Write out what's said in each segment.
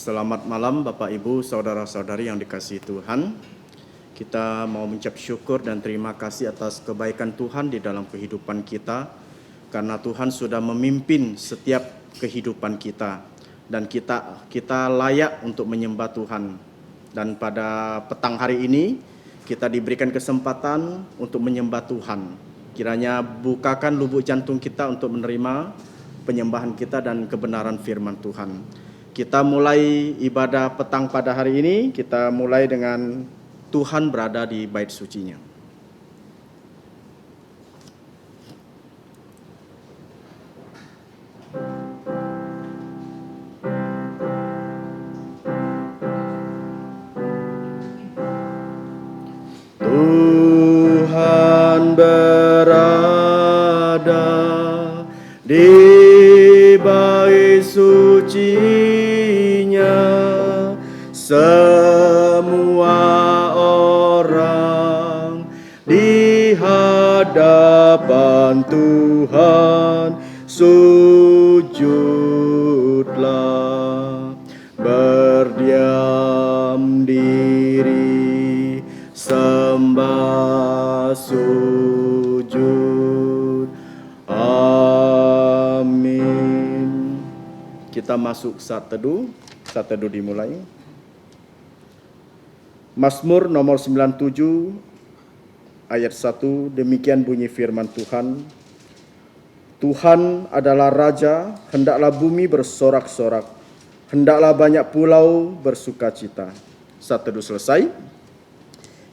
Selamat malam Bapak Ibu, Saudara-saudari yang dikasihi Tuhan. Kita mau mengucap syukur dan terima kasih atas kebaikan Tuhan di dalam kehidupan kita. Karena Tuhan sudah memimpin setiap kehidupan kita. Dan kita layak untuk menyembah Tuhan. Dan pada petang hari ini, kita diberikan kesempatan untuk menyembah Tuhan. Kiranya bukakan lubuk jantung kita untuk menerima penyembahan kita dan kebenaran firman Tuhan. Kita mulai ibadah petang pada hari ini, kita mulai dengan Tuhan berada di bait sucinya. Tuhan berada di bait suci. Semua orang di hadapan Tuhan sujudlah, berdiam diri, sembah sujud. Amin. Kita masuk saat teduh dimulai. Mazmur nomor 97 ayat 1, demikian bunyi firman Tuhan. Tuhan adalah Raja, hendaklah bumi bersorak-sorak, hendaklah banyak pulau bersukacita. Saat teduh selesai,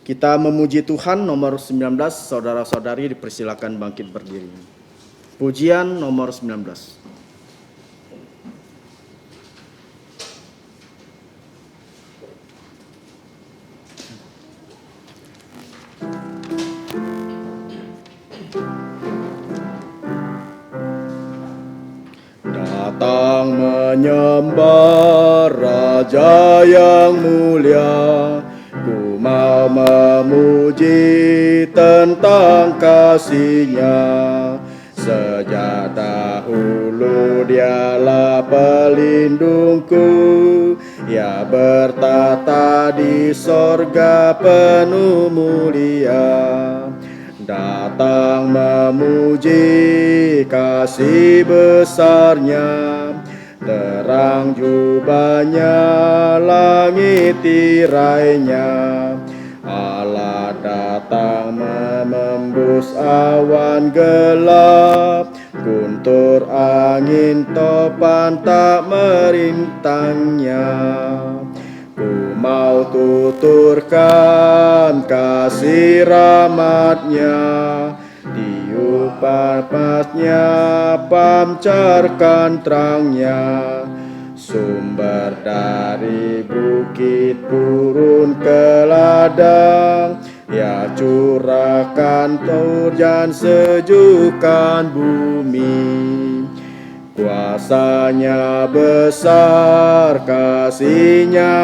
kita memuji Tuhan. Nomor 19, saudara-saudari dipersilakan bangkit berdiri. Pujian nomor 19. Datang menyembah Raja yang mulia, ku mau memuji tentang kasih-Nya. Sejak dahulu Dialah pelindungku, Ia bertata di sorga penuh mulia. Datang memuji kasih besar-Nya, terang jubahnya, langit tirainya. Allah datang membus awan gelap, guntur angin topan tak merintangnya. Ku mau tuturkan kasih rahmat-Nya, tiup nafas-Nya, pancarkan terang-Nya. Sumber dari bukit turun ke ladang, Ia curahkan hujan sejukkan bumi. Kuasa-Nya besar, kasih-Nya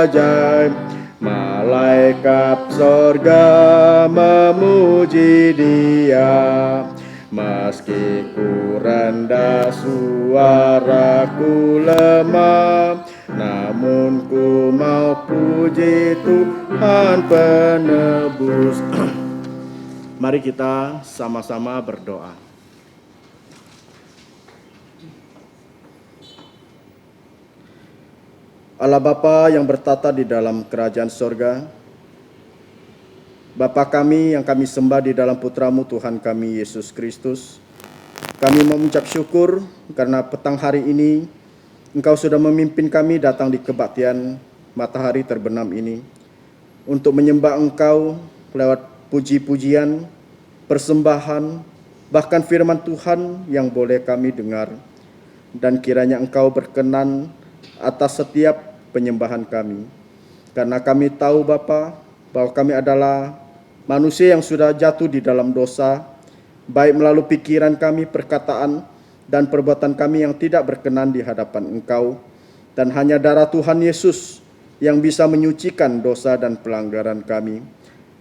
ajaib, malaikat sorga memuji Dia. Meski ku rendah, suaraku lemah, namun ku mau puji Tuhan penebus. Mari kita sama-sama berdoa. Allah Bapa yang bertata di dalam kerajaan sorga, Bapa kami yang kami sembah di dalam Putra-Mu Tuhan kami Yesus Kristus, kami mengucap syukur karena petang hari ini Engkau sudah memimpin kami datang di kebaktian matahari terbenam ini untuk menyembah Engkau lewat puji-pujian, persembahan, bahkan firman Tuhan yang boleh kami dengar. Dan kiranya Engkau berkenan atas setiap penyembahan kami. Karena kami tahu Bapa bahwa kami adalah manusia yang sudah jatuh di dalam dosa, baik melalui pikiran kami, perkataan, dan perbuatan kami yang tidak berkenan di hadapan Engkau. Dan hanya darah Tuhan Yesus yang bisa menyucikan dosa dan pelanggaran kami.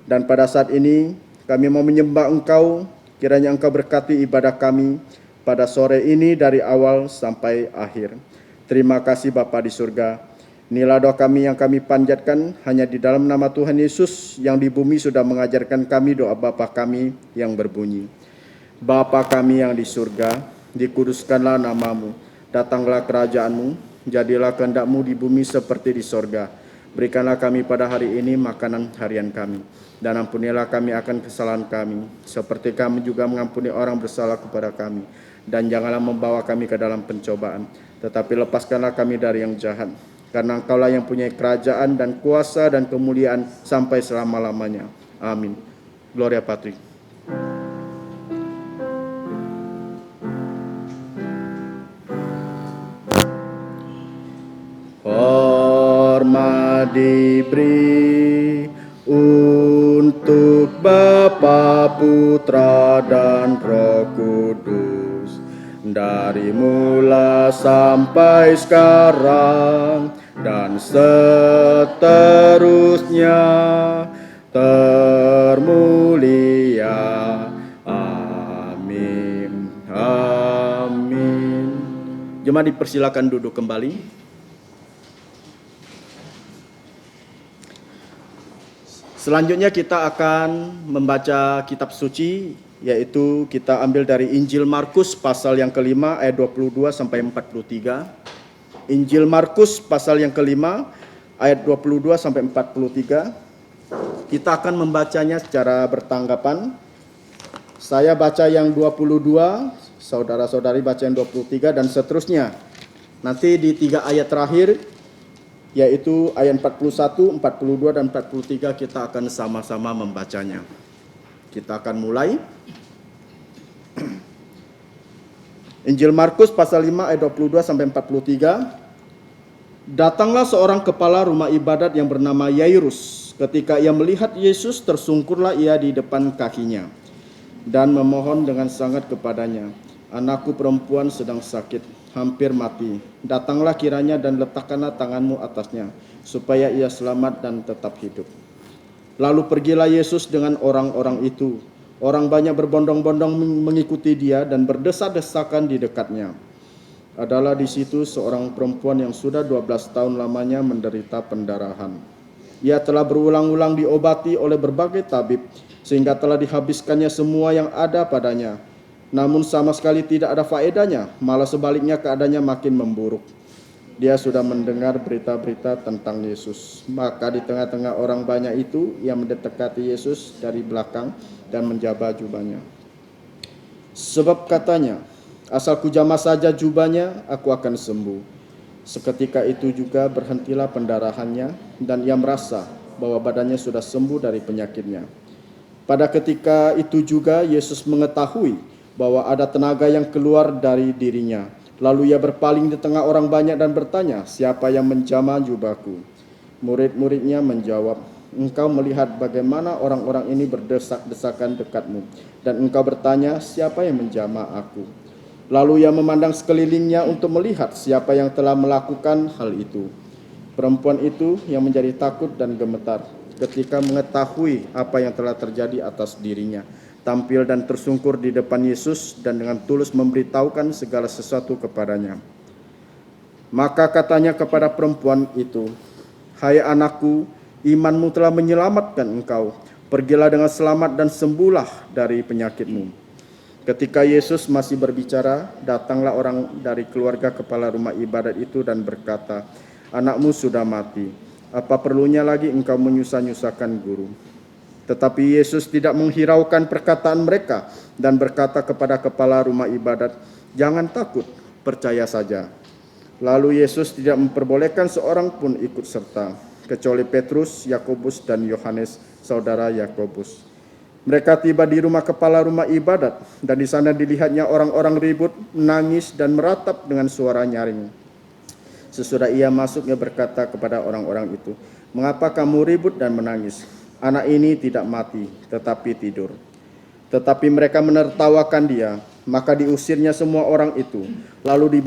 Dan pada saat ini kami mau menyembah Engkau, kiranya Engkau berkati ibadah kami pada sore ini dari awal sampai akhir. Terima kasih Bapa di surga. Inilah doa kami yang kami panjatkan hanya di dalam nama Tuhan Yesus yang di bumi sudah mengajarkan kami doa Bapa kami yang berbunyi. Bapa kami yang di surga, dikuduskanlah namamu, datanglah kerajaanmu, jadilah kehendak-Mu di bumi seperti di sorga. Berikanlah kami pada hari ini makanan harian kami, dan ampunilah kami akan kesalahan kami, seperti kami juga mengampuni orang bersalah kepada kami. Dan janganlah membawa kami ke dalam pencobaan, tetapi lepaskanlah kami dari yang jahat. Karena Engkaulah yang punya kerajaan dan kuasa dan kemuliaan sampai selama-lamanya. Amin. Gloria Patri. Hormat diberi untuk Bapa, Putra, dan Roh Kudus, dari mula sampai sekarang dan seterusnya, termulia. Amin. Amin. Jemaat dipersilakan duduk kembali. Selanjutnya kita akan membaca kitab suci, yaitu kita ambil dari Injil Markus pasal yang kelima ayat 22 sampai 43. Injil Markus pasal yang kelima ayat 22 sampai 43. Kita akan membacanya secara bertanggapan. Saya baca yang 22, saudara-saudari baca yang 23 dan seterusnya. Nanti di 3 ayat terakhir, yaitu ayat 41, 42 dan 43 kita akan sama-sama membacanya. Kita akan mulai. Injil Markus pasal 5 ayat 22 sampai 43. Datanglah seorang kepala rumah ibadat yang bernama Yairus. Ketika ia melihat Yesus, tersungkurlah ia di depan kakinya dan memohon dengan sangat kepadanya, "Anakku perempuan sedang sakit, hampir mati. Datanglah kiranya dan letakkanlah tanganmu atasnya, supaya ia selamat dan tetap hidup." Lalu pergilah Yesus dengan orang-orang itu. Orang banyak berbondong-bondong mengikuti dia dan berdesak-desakan di dekatnya. Adalah di situ seorang perempuan yang sudah 12 tahun lamanya menderita pendarahan. Ia telah berulang-ulang diobati oleh berbagai tabib, sehingga telah dihabiskannya semua yang ada padanya. Namun sama sekali tidak ada faedahnya, malah sebaliknya keadaannya makin memburuk. Dia sudah mendengar berita-berita tentang Yesus. Maka di tengah-tengah orang banyak itu, ia mendekati Yesus dari belakang dan menjabah jubahnya. Sebab katanya, "Asal kujamah saja jubahnya, aku akan sembuh." Seketika itu juga berhentilah pendarahannya, dan ia merasa bahwa badannya sudah sembuh dari penyakitnya. Pada ketika itu juga Yesus mengetahui bahwa ada tenaga yang keluar dari dirinya. Lalu ia berpaling di tengah orang banyak dan bertanya, "Siapa yang menjamah jubahku?" Murid-muridnya menjawab, "Engkau melihat bagaimana orang-orang ini berdesak-desakan dekatmu, dan engkau bertanya, siapa yang menjamah aku?" Lalu ia memandang sekelilingnya untuk melihat siapa yang telah melakukan hal itu. Perempuan itu yang menjadi takut dan gemetar ketika mengetahui apa yang telah terjadi atas dirinya, tampil dan tersungkur di depan Yesus dan dengan tulus memberitahukan segala sesuatu kepadanya. Maka katanya kepada perempuan itu, "Hai anakku, imanmu telah menyelamatkan engkau. Pergilah dengan selamat dan sembuhlah dari penyakitmu." Ketika Yesus masih berbicara, datanglah orang dari keluarga kepala rumah ibadat itu dan berkata, "Anakmu sudah mati. Apa perlunya lagi engkau menyusah-nyusahkan guru?" Tetapi Yesus tidak menghiraukan perkataan mereka dan berkata kepada kepala rumah ibadat, "Jangan takut, percaya saja." Lalu Yesus tidak memperbolehkan seorang pun ikut serta, kecuali Petrus, Yakobus, dan Yohanes, saudara Yakobus. Mereka tiba di rumah kepala rumah ibadat, dan di sana dilihatnya orang-orang ribut, menangis, dan meratap dengan suara nyaring. Sesudah ia masuk, ia berkata kepada orang-orang itu, "Mengapa kamu ribut dan menangis? Anak ini tidak mati, tetapi tidur." Tetapi mereka menertawakan dia, maka diusirnya semua orang itu. Lalu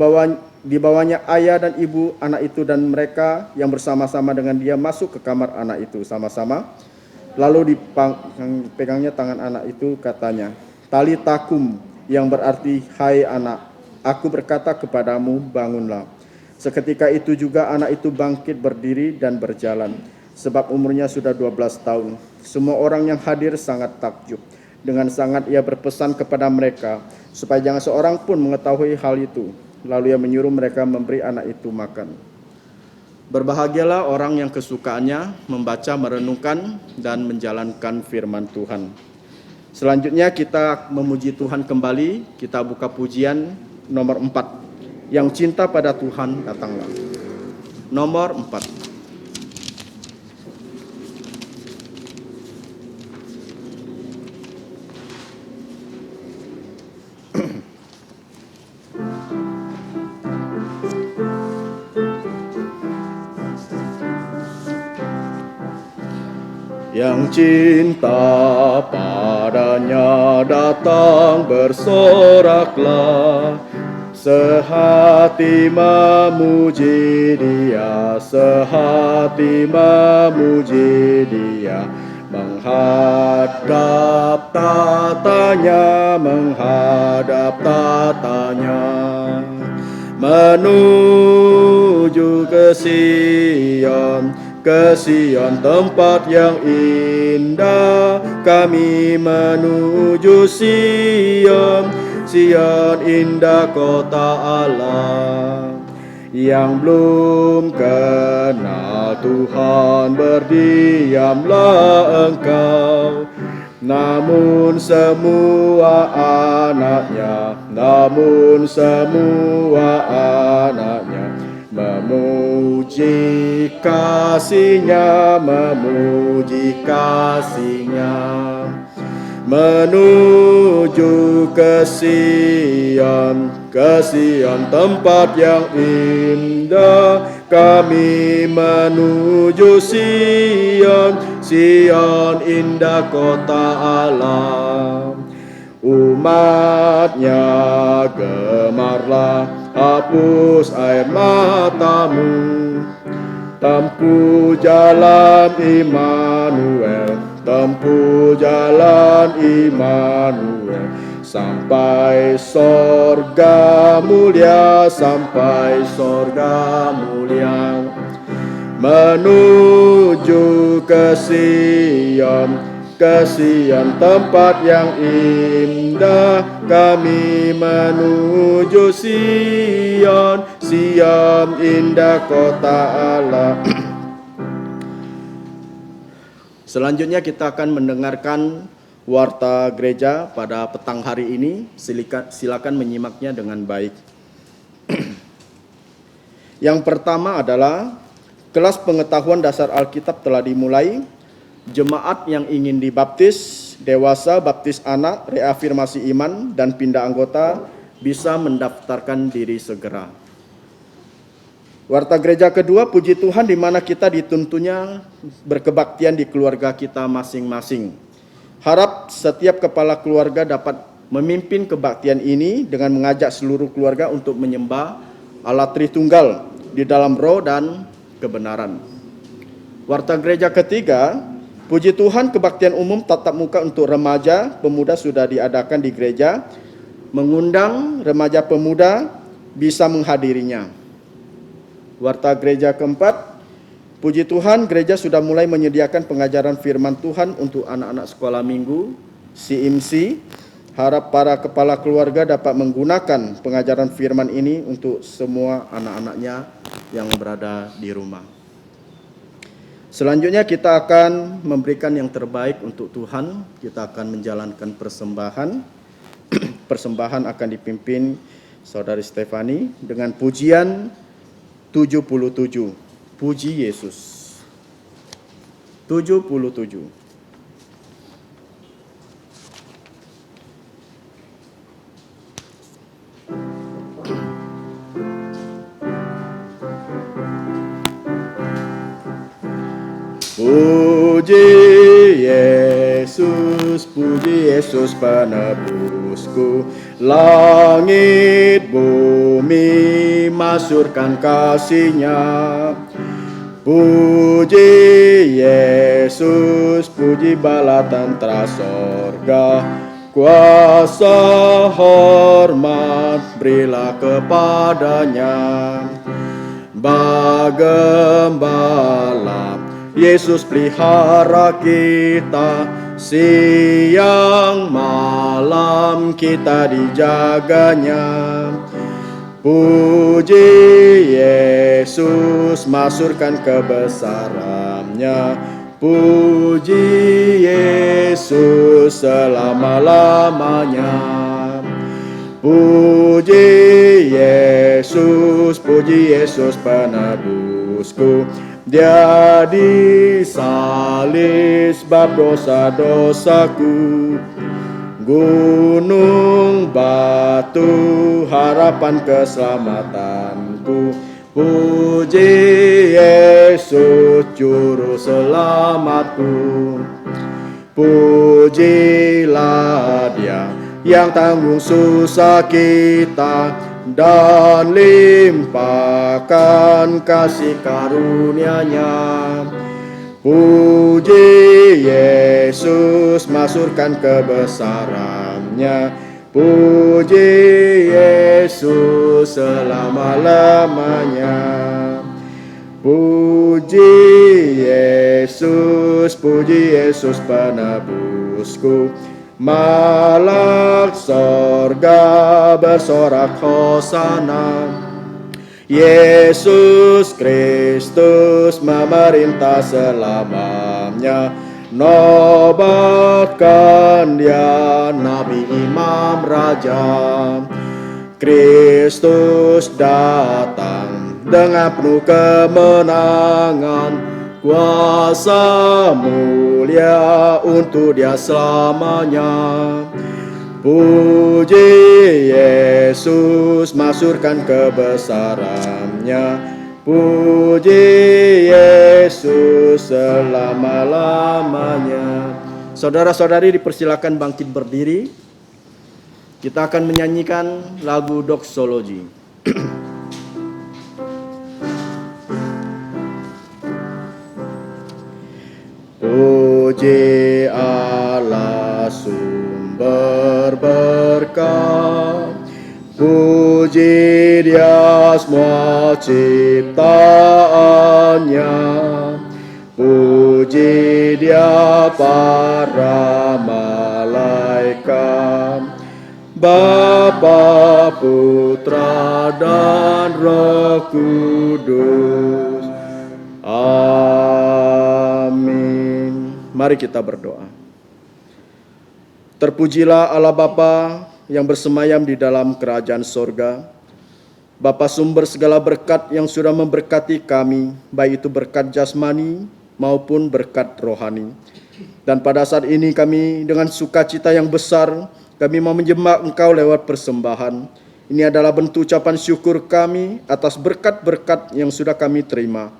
dibawanya ayah dan ibu anak itu dan mereka yang bersama-sama dengan dia masuk ke kamar anak itu sama-sama. Lalu dipegangnya tangan anak itu, katanya, "Talita kum," yang berarti, "Hai anak, aku berkata kepadamu, bangunlah." Seketika itu juga anak itu bangkit berdiri dan berjalan, sebab umurnya sudah 12 tahun. Semua orang yang hadir sangat takjub. Dengan sangat ia berpesan kepada mereka, supaya jangan seorang pun mengetahui hal itu. Lalu ia menyuruh mereka memberi anak itu makan. Berbahagialah orang yang kesukaannya membaca, merenungkan, dan menjalankan firman Tuhan. Selanjutnya kita memuji Tuhan kembali. Kita buka pujian nomor 4. Yang cinta pada Tuhan datanglah. Nomor 4. Yang cinta padanya datang bersoraklah, sehati memuji Dia, sehati memuji Dia, menghadap tatanya, menghadap tatanya, menuju ke Sion. Ke Sion tempat yang indah, kami menuju Sion. Sion indah kota Allah. Yang belum kenal Tuhan, berdiamlah engkau. Namun semua anaknya, namun semua anaknya memuji kasih-Nya, memuji kasih-Nya, menuju ke Sion, ke Sion tempat yang indah, kami menuju Sion, Sion indah kota Allah. Umat-Nya gemarlah, hapus air matamu, tempuh jalan Immanuel, tempuh jalan Immanuel, sampai sorga mulia, sampai sorga mulia, menuju ke Sion, ke Sion tempat yang indah, kami menuju Sion, Sion indah kota Allah. Selanjutnya kita akan mendengarkan warta gereja pada petang hari ini. Silakan menyimaknya dengan baik. Yang pertama adalah kelas pengetahuan dasar Alkitab telah dimulai. Jemaat yang ingin dibaptis, dewasa, baptis anak, reafirmasi iman, dan pindah anggota bisa mendaftarkan diri segera. Warta gereja kedua, puji Tuhan, di mana kita dituntunnya berkebaktian di keluarga kita masing-masing. Harap setiap kepala keluarga dapat memimpin kebaktian ini dengan mengajak seluruh keluarga untuk menyembah Allah Tritunggal di dalam roh dan kebenaran. Warta gereja ketiga, puji Tuhan, kebaktian umum tatap muka untuk remaja pemuda sudah diadakan di gereja. Mengundang remaja pemuda bisa menghadirinya. Warta gereja keempat, puji Tuhan, gereja sudah mulai menyediakan pengajaran firman Tuhan untuk anak-anak sekolah minggu, CMC. Harap para kepala keluarga dapat menggunakan pengajaran firman ini untuk semua anak-anaknya yang berada di rumah. Selanjutnya kita akan memberikan yang terbaik untuk Tuhan. Kita akan menjalankan persembahan. Persembahan akan dipimpin Saudari Stefani dengan pujian 77. Puji Yesus. 77. Puji Yesus penebusku, langit bumi masyurkan kasih-Nya. Puji Yesus, puji bala tentara sorga, kuasa hormat berilah kepadanya. gembala. Yesus pelihara kita, siang malam kita dijaganya. Puji Yesus, masyhurkan kebesarannya. Puji Yesus selama-lamanya. Puji Yesus penebusku. Dia disalib sebab dosa-dosaku. Gunung batu harapan keselamatanku. Puji Yesus juru selamatku. Pujilah Dia yang tanggung susah kita dan limpahkan kasih karunia-Nya. Puji Yesus, masyhurkan kebesarannya. Puji Yesus selama-lamanya. Puji Yesus penebusku. Malak sorga bersorak hosana. Yesus Kristus memerintah selamanya. Nobatkan Dia Nabi Imam Raja. Kristus datang dengan penuh kemenangan. Kuasa mulia untuk Dia selamanya. Puji Yesus, masyhurkan kebesarannya. Puji Yesus selama-lamanya. Saudara-saudari dipersilakan bangkit berdiri. Kita akan menyanyikan lagu doksologi. Puji Allah sumber berkah, puji Dia semua ciptaannya, puji Dia para malaikat, Bapa, Putra dan Roh Kudus. Amin. Mari kita berdoa. Terpujilah Allah Bapa yang bersemayam di dalam kerajaan sorga. Bapa sumber segala berkat yang sudah memberkati kami, baik itu berkat jasmani maupun berkat rohani. Dan pada saat ini kami dengan sukacita yang besar, kami mau menjembah Engkau lewat persembahan. Ini adalah bentuk ucapan syukur kami atas berkat-berkat yang sudah kami terima.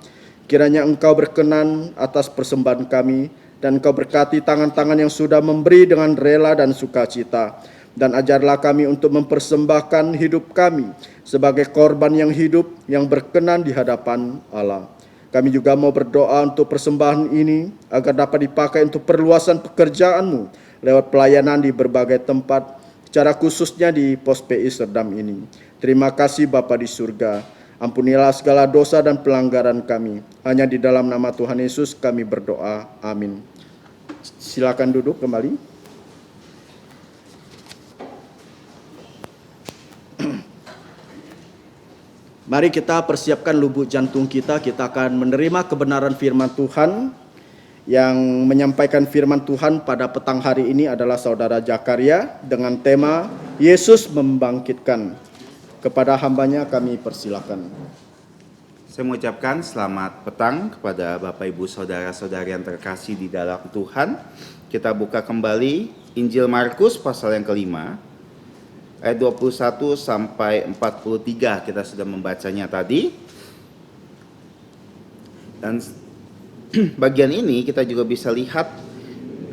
Kiranya Engkau berkenan atas persembahan kami, dan Engkau berkati tangan-tangan yang sudah memberi dengan rela dan sukacita. Dan ajarlah kami untuk mempersembahkan hidup kami sebagai korban yang hidup, yang berkenan di hadapan Allah. Kami juga mau berdoa untuk persembahan ini, agar dapat dipakai untuk perluasan pekerjaan-Mu lewat pelayanan di berbagai tempat, secara khususnya di Pos PI Serdam ini. Terima kasih Bapa di surga. Ampunilah segala dosa dan pelanggaran kami. Hanya di dalam nama Tuhan Yesus kami berdoa. Amin. Silakan duduk kembali. Mari kita persiapkan lubuk jantung kita. Kita akan menerima kebenaran firman Tuhan. Yang menyampaikan firman Tuhan pada petang hari ini adalah Saudara Zakaria dengan tema Yesus membangkitkan. Kepada hambanya kami persilakan. Saya mengucapkan selamat petang kepada Bapak Ibu Saudara-saudari yang terkasih di dalam Tuhan. Kita buka kembali Injil Markus pasal yang kelima, ayat 21 sampai 43. Kita sudah membacanya tadi. Dan bagian ini kita juga bisa lihat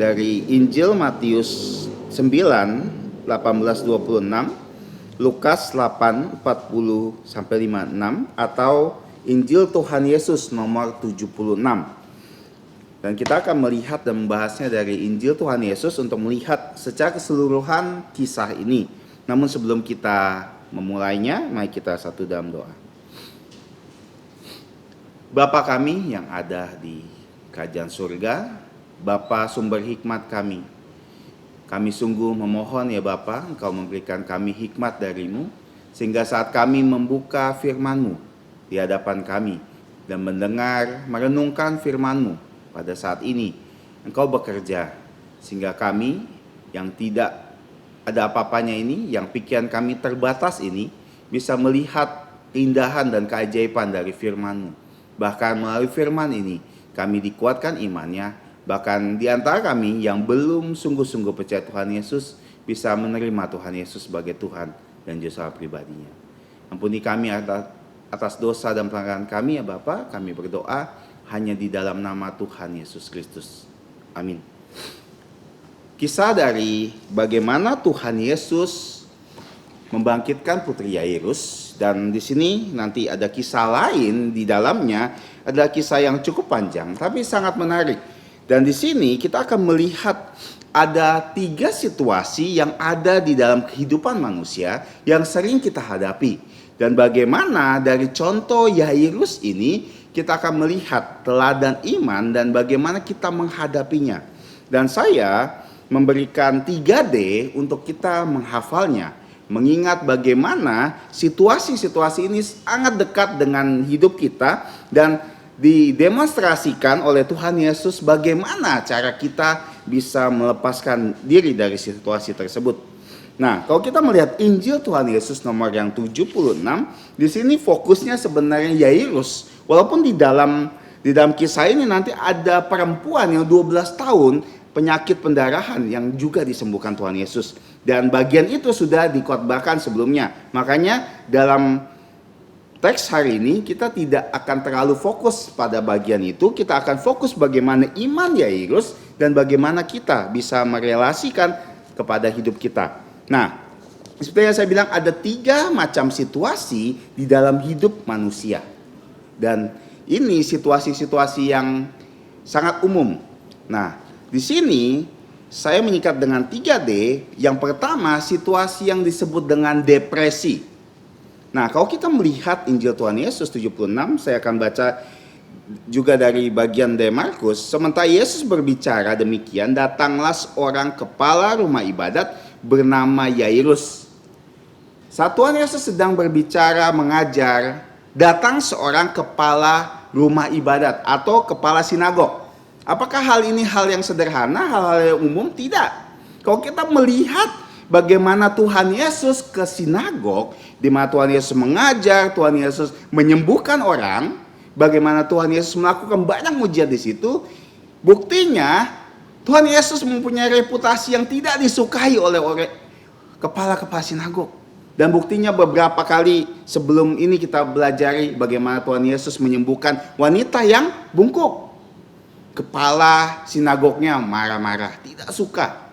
dari Injil Matius 9, 18-26, Lukas 8, 40 sampai 56, atau Injil Tuhan Yesus nomor 76. Dan kita akan melihat dan membahasnya dari Injil Tuhan Yesus untuk melihat secara keseluruhan kisah ini. Namun sebelum kita memulainya, mari kita satu dalam doa. Bapa kami yang ada di kerajaan surga, Bapa sumber hikmat kami. Kami sungguh memohon ya Bapa, Engkau memberikan kami hikmat darimu, sehingga saat kami membuka firman-Mu di hadapan kami dan mendengar, merenungkan firman-Mu pada saat ini, Engkau bekerja sehingga kami yang tidak ada apa-apanya ini, yang pikiran kami terbatas ini, bisa melihat keindahan dan keajaiban dari firman-Mu. Bahkan melalui firman ini kami dikuatkan imannya. Bahkan di antara kami yang belum sungguh-sungguh percaya Tuhan Yesus bisa menerima Tuhan Yesus sebagai Tuhan dan Juru Selamat pribadinya. Ampuni kami atas dosa dan pelanggaran kami ya Bapa. Kami berdoa hanya di dalam nama Tuhan Yesus Kristus. Amin. Kisah dari bagaimana Tuhan Yesus membangkitkan putri Yairus, dan di sini nanti ada kisah lain di dalamnya, ada kisah yang cukup panjang tapi sangat menarik. Dan di sini kita akan melihat ada 3 situasi yang ada di dalam kehidupan manusia yang sering kita hadapi. Dan bagaimana dari contoh Yairus ini kita akan melihat teladan iman dan bagaimana kita menghadapinya. Dan saya memberikan 3D untuk kita menghafalnya, mengingat bagaimana situasi-situasi ini sangat dekat dengan hidup kita dan didemonstrasikan oleh Tuhan Yesus bagaimana cara kita bisa melepaskan diri dari situasi tersebut. Nah, kalau kita melihat Injil Tuhan Yesus nomor yang 76, di sini fokusnya sebenarnya Yairus. Walaupun di dalam kisah ini nanti ada perempuan yang 12 tahun penyakit pendarahan yang juga disembuhkan Tuhan Yesus. Dan bagian itu sudah dikhotbahkan sebelumnya. Makanya dalam teks hari ini kita tidak akan terlalu fokus pada bagian itu. Kita akan fokus bagaimana iman Yairus dan bagaimana kita bisa merelasikan kepada hidup kita. Nah, seperti yang saya bilang ada 3 macam situasi di dalam hidup manusia. Dan ini situasi-situasi yang sangat umum. Nah, di sini saya menyikat dengan 3D. Yang pertama, situasi yang disebut dengan depresi. Nah, kalau kita melihat Injil Tuhan Yesus 76, saya akan baca juga dari bagian dari Markus. Sementara Yesus berbicara demikian, datanglah seorang kepala rumah ibadat bernama Yairus. Saat Tuhan Yesus sedang berbicara, mengajar, datang seorang kepala rumah ibadat atau kepala sinagog. Apakah hal ini hal yang sederhana, hal-hal yang umum? Tidak. Kalau kita melihat bagaimana Tuhan Yesus ke sinagog, di mana Tuhan Yesus mengajar, Tuhan Yesus menyembuhkan orang, bagaimana Tuhan Yesus melakukan banyak mujizat di situ, buktinya Tuhan Yesus mempunyai reputasi yang tidak disukai oleh kepala-kepala sinagog. Dan buktinya beberapa kali sebelum ini kita belajari bagaimana Tuhan Yesus menyembuhkan wanita yang bungkuk. Kepala sinagognya marah-marah, tidak suka.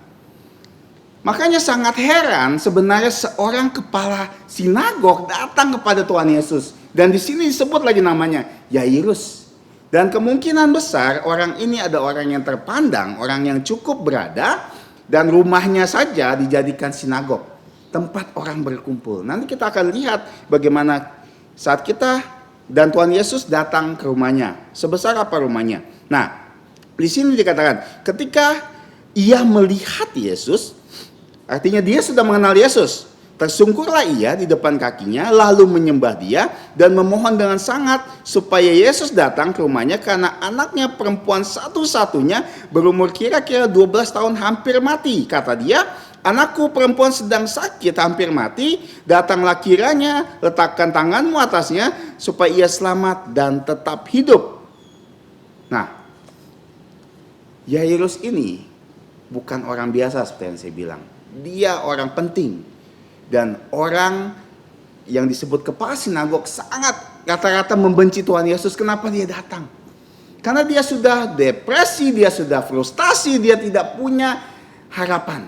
Makanya sangat heran sebenarnya seorang kepala sinagog datang kepada Tuhan Yesus. Dan di sini disebut lagi namanya Yairus. Dan kemungkinan besar orang ini ada orang yang terpandang, orang yang cukup berada, dan rumahnya saja dijadikan sinagog, tempat orang berkumpul. Nanti kita akan lihat bagaimana saat kita dan Tuhan Yesus datang ke rumahnya. Sebesar apa rumahnya? Nah, di sini dikatakan ketika ia melihat Yesus, artinya dia sudah mengenal Yesus. Tersungkurlah ia di depan kakinya, lalu menyembah dia dan memohon dengan sangat supaya Yesus datang ke rumahnya karena anaknya perempuan satu-satunya berumur kira-kira 12 tahun hampir mati. Kata dia, anakku perempuan sedang sakit hampir mati, datanglah kiranya, letakkan tanganmu atasnya supaya ia selamat dan tetap hidup. Nah, Yairus ini bukan orang biasa seperti yang saya bilang. Dia orang penting. Dan orang yang disebut kepala sinagog sangat rata-rata membenci Tuhan Yesus. Kenapa dia datang? Karena dia sudah depresi, dia sudah frustasi, dia tidak punya harapan.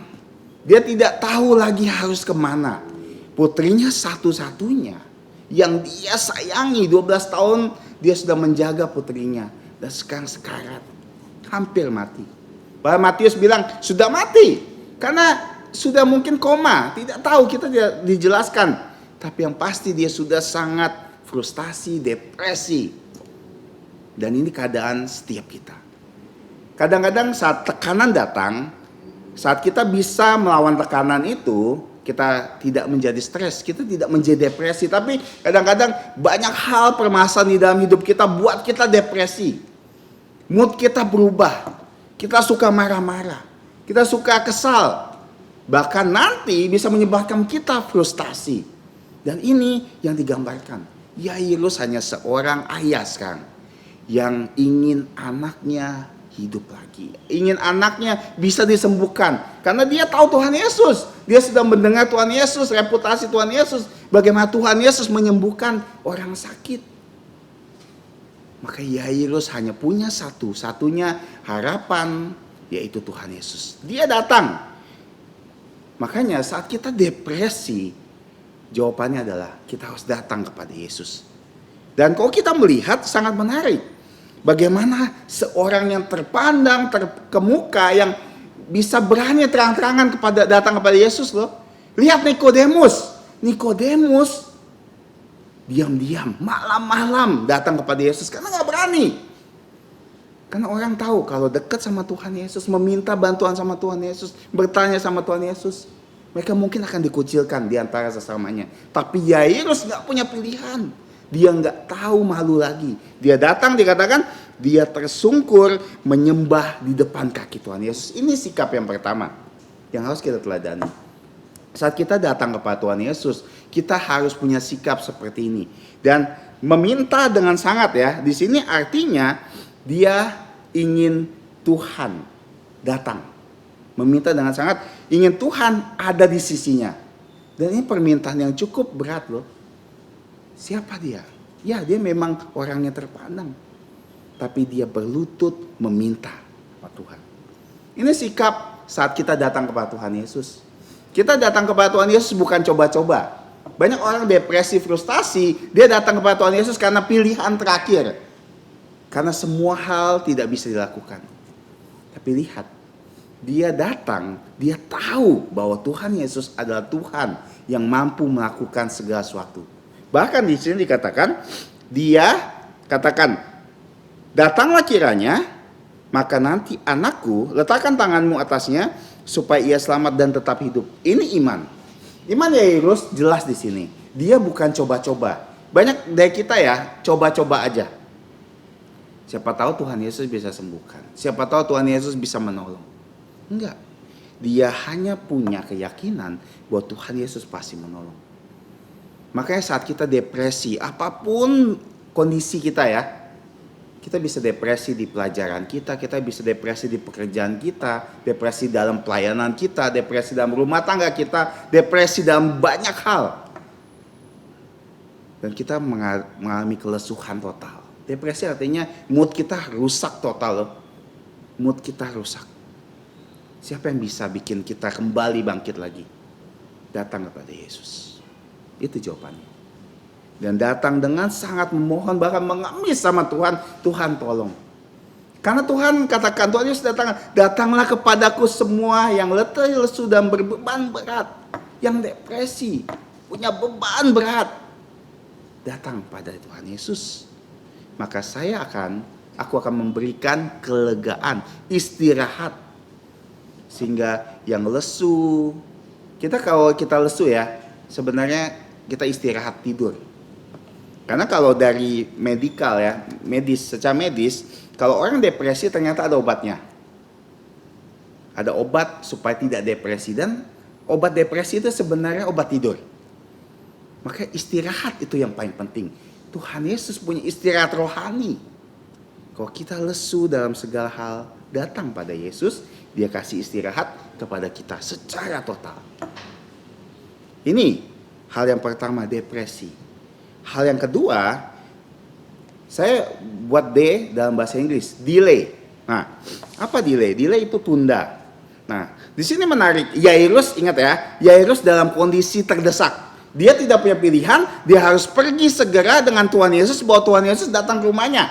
Dia tidak tahu lagi harus kemana. Putrinya satu-satunya yang dia sayangi 12 tahun dia sudah menjaga putrinya. Dan sekarang sekarat. Hampir mati. Bahkan Matius bilang sudah mati karena sudah mungkin koma, tidak tahu, kita tidak dijelaskan. Tapi yang pasti dia sudah sangat frustasi, depresi. Dan ini keadaan setiap kita. Kadang-kadang saat tekanan datang, saat kita bisa melawan tekanan itu, kita tidak menjadi stres, kita tidak menjadi depresi. Tapi kadang-kadang banyak hal permasalahan di dalam hidup kita buat kita depresi. Mood kita berubah. Kita suka marah-marah. Kita suka kesal. Bahkan nanti bisa menyebabkan kita frustasi. Dan ini yang digambarkan. Yairus hanya seorang ayah sekarang yang ingin anaknya hidup lagi. Ingin anaknya bisa disembuhkan. Karena dia tahu Tuhan Yesus. Dia sudah mendengar Tuhan Yesus, reputasi Tuhan Yesus. Bagaimana Tuhan Yesus menyembuhkan orang sakit. Maka Yairus hanya punya satu-satunya harapan, yaitu Tuhan Yesus. Dia datang. Makanya saat kita depresi, jawabannya adalah kita harus datang kepada Yesus. Dan kalau kita melihat sangat menarik. Bagaimana seorang yang terpandang, terkemuka, yang bisa berani terang-terangan datang kepada Yesus loh. Lihat Nikodemus. Nikodemus diam-diam, malam-malam datang kepada Yesus karena gak berani. Karena orang tahu kalau dekat sama Tuhan Yesus, meminta bantuan sama Tuhan Yesus, bertanya sama Tuhan Yesus, mereka mungkin akan dikucilkan di antara sesamanya. Tapi Yairus gak punya pilihan. Dia nggak tahu malu lagi. Dia datang, dikatakan dia tersungkur menyembah di depan kaki Tuhan Yesus. Ini sikap yang pertama yang harus kita teladani. Saat kita datang kepada Tuhan Yesus, kita harus punya sikap seperti ini dan meminta dengan sangat ya. Di sini artinya dia ingin Tuhan datang. Meminta dengan sangat, ingin Tuhan ada di sisinya. Dan ini permintaan yang cukup berat loh. Siapa dia? Ya, dia memang orangnya terpandang. Tapi dia berlutut meminta kepada Tuhan. Ini sikap saat kita datang kepada Tuhan Yesus. Kita datang kepada Tuhan Yesus bukan coba-coba. Banyak orang depresi, frustasi, dia datang kepada Tuhan Yesus karena pilihan terakhir. Karena semua hal tidak bisa dilakukan. Tapi lihat, dia datang, dia tahu bahwa Tuhan Yesus adalah Tuhan yang mampu melakukan segala sesuatu. Bahkan di sini dikatakan, dia katakan, datanglah kiranya, maka nanti anakku, letakkan tanganmu atasnya, supaya ia selamat dan tetap hidup. Ini iman. Iman Yairus jelas di sini. Dia bukan coba-coba. Banyak dari kita ya, coba-coba aja. Siapa tahu Tuhan Yesus bisa sembuhkan. Siapa tahu Tuhan Yesus bisa menolong. Enggak. Dia hanya punya keyakinan bahwa Tuhan Yesus pasti menolong. Makanya saat kita depresi, apapun kondisi kita ya, kita bisa depresi di pelajaran kita bisa depresi di pekerjaan kita, depresi dalam pelayanan kita, depresi dalam rumah tangga kita, depresi dalam banyak hal. Dan kita mengalami kelesuhan total. Depresi artinya mood kita rusak total loh. Mood kita rusak. Siapa yang bisa bikin kita kembali bangkit lagi? Datang kepada Yesus. Itu jawabannya. Dan datang dengan sangat memohon, bahkan mengemis sama Tuhan. Tuhan tolong. Karena Tuhan katakan, Tuhan Yesus datanglah kepadaku semua yang letih, lesu dan berbeban berat. Yang depresi, punya beban berat. Datang pada Tuhan Yesus. Maka aku akan memberikan kelegaan, istirahat. Sehingga yang lesu, kalau kita lesu ya, sebenarnya kita istirahat tidur. Karena kalau dari secara medis, kalau orang depresi ternyata ada obatnya. Ada obat supaya tidak depresi, dan obat depresi itu sebenarnya obat tidur. Maka istirahat itu yang paling penting. Tuhan Yesus punya istirahat rohani. Kalau kita lesu dalam segala hal, datang pada Yesus, dia kasih istirahat kepada kita secara total. Ini hal yang pertama, depresi. Hal yang kedua, saya buat D dalam bahasa Inggris, delay. Nah, apa delay? Delay itu tunda. Nah, di sini menarik. Yairus, ingat ya, Yairus dalam kondisi terdesak. Dia tidak punya pilihan, dia harus pergi segera dengan Tuhan Yesus, bahwa Tuhan Yesus datang ke rumahnya.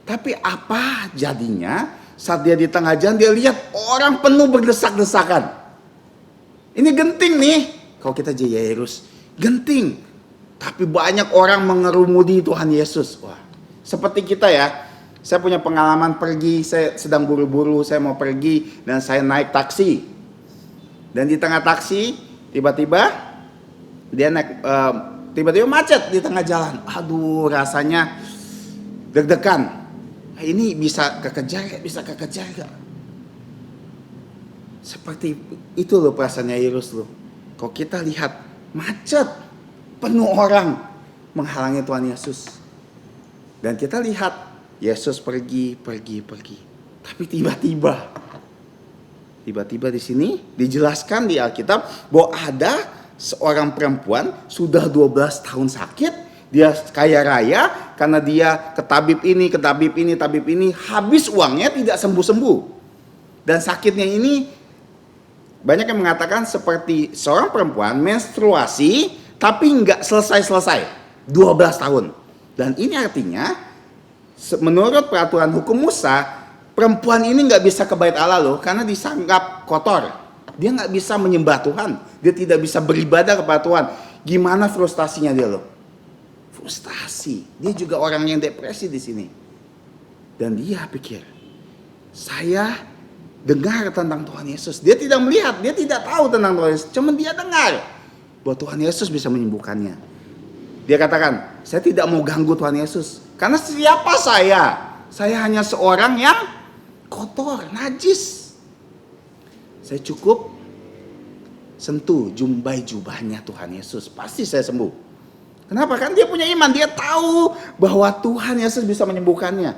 Tapi apa jadinya saat dia di tengah jalan, dia lihat orang penuh berdesak-desakan. Ini genting nih. Kalau kita jadi Yairus, genting. Tapi banyak orang mengerumuni Tuhan Yesus. Wah, Seperti kita ya, saya punya pengalaman pergi, saya sedang buru-buru, saya mau pergi dan saya naik taksi. Dan di tengah taksi, tiba-tiba dia naik, tiba-tiba macet di tengah jalan. Aduh, rasanya deg-degan. Ini bisa kekejar gak? Bisa kekejar gak? Seperti itu loh perasaannya Yairus loh. Kalau kita lihat macet, penuh orang menghalangi Tuhan Yesus. Dan kita lihat Yesus pergi. Tapi tiba-tiba di sini dijelaskan di Alkitab bahwa ada seorang perempuan sudah 12 tahun sakit. Dia kaya raya karena dia ke tabib ini, habis uangnya tidak sembuh-sembuh. Dan sakitnya ini banyak yang mengatakan seperti seorang perempuan menstruasi tapi nggak selesai-selesai 12 tahun. Dan ini artinya menurut peraturan hukum Musa, perempuan ini nggak bisa ke bait Allah loh, karena disanggap kotor. Dia nggak bisa menyembah Tuhan, dia tidak bisa beribadah kepada Tuhan. Gimana frustasinya dia loh? Frustasi. Dia juga orang yang depresi di sini. Dan dia pikir, saya dengar tentang Tuhan Yesus. Dia tidak melihat, dia tidak tahu tentang Tuhan Yesus, cuma dia dengar bahwa Tuhan Yesus bisa menyembuhkannya. Dia katakan, saya tidak mau ganggu Tuhan Yesus. Karena siapa saya? Saya hanya seorang yang kotor, najis. Saya cukup sentuh jumbai jubahnya Tuhan Yesus. Pasti saya sembuh. Kenapa? Kan dia punya iman. Dia tahu bahwa Tuhan Yesus bisa menyembuhkannya.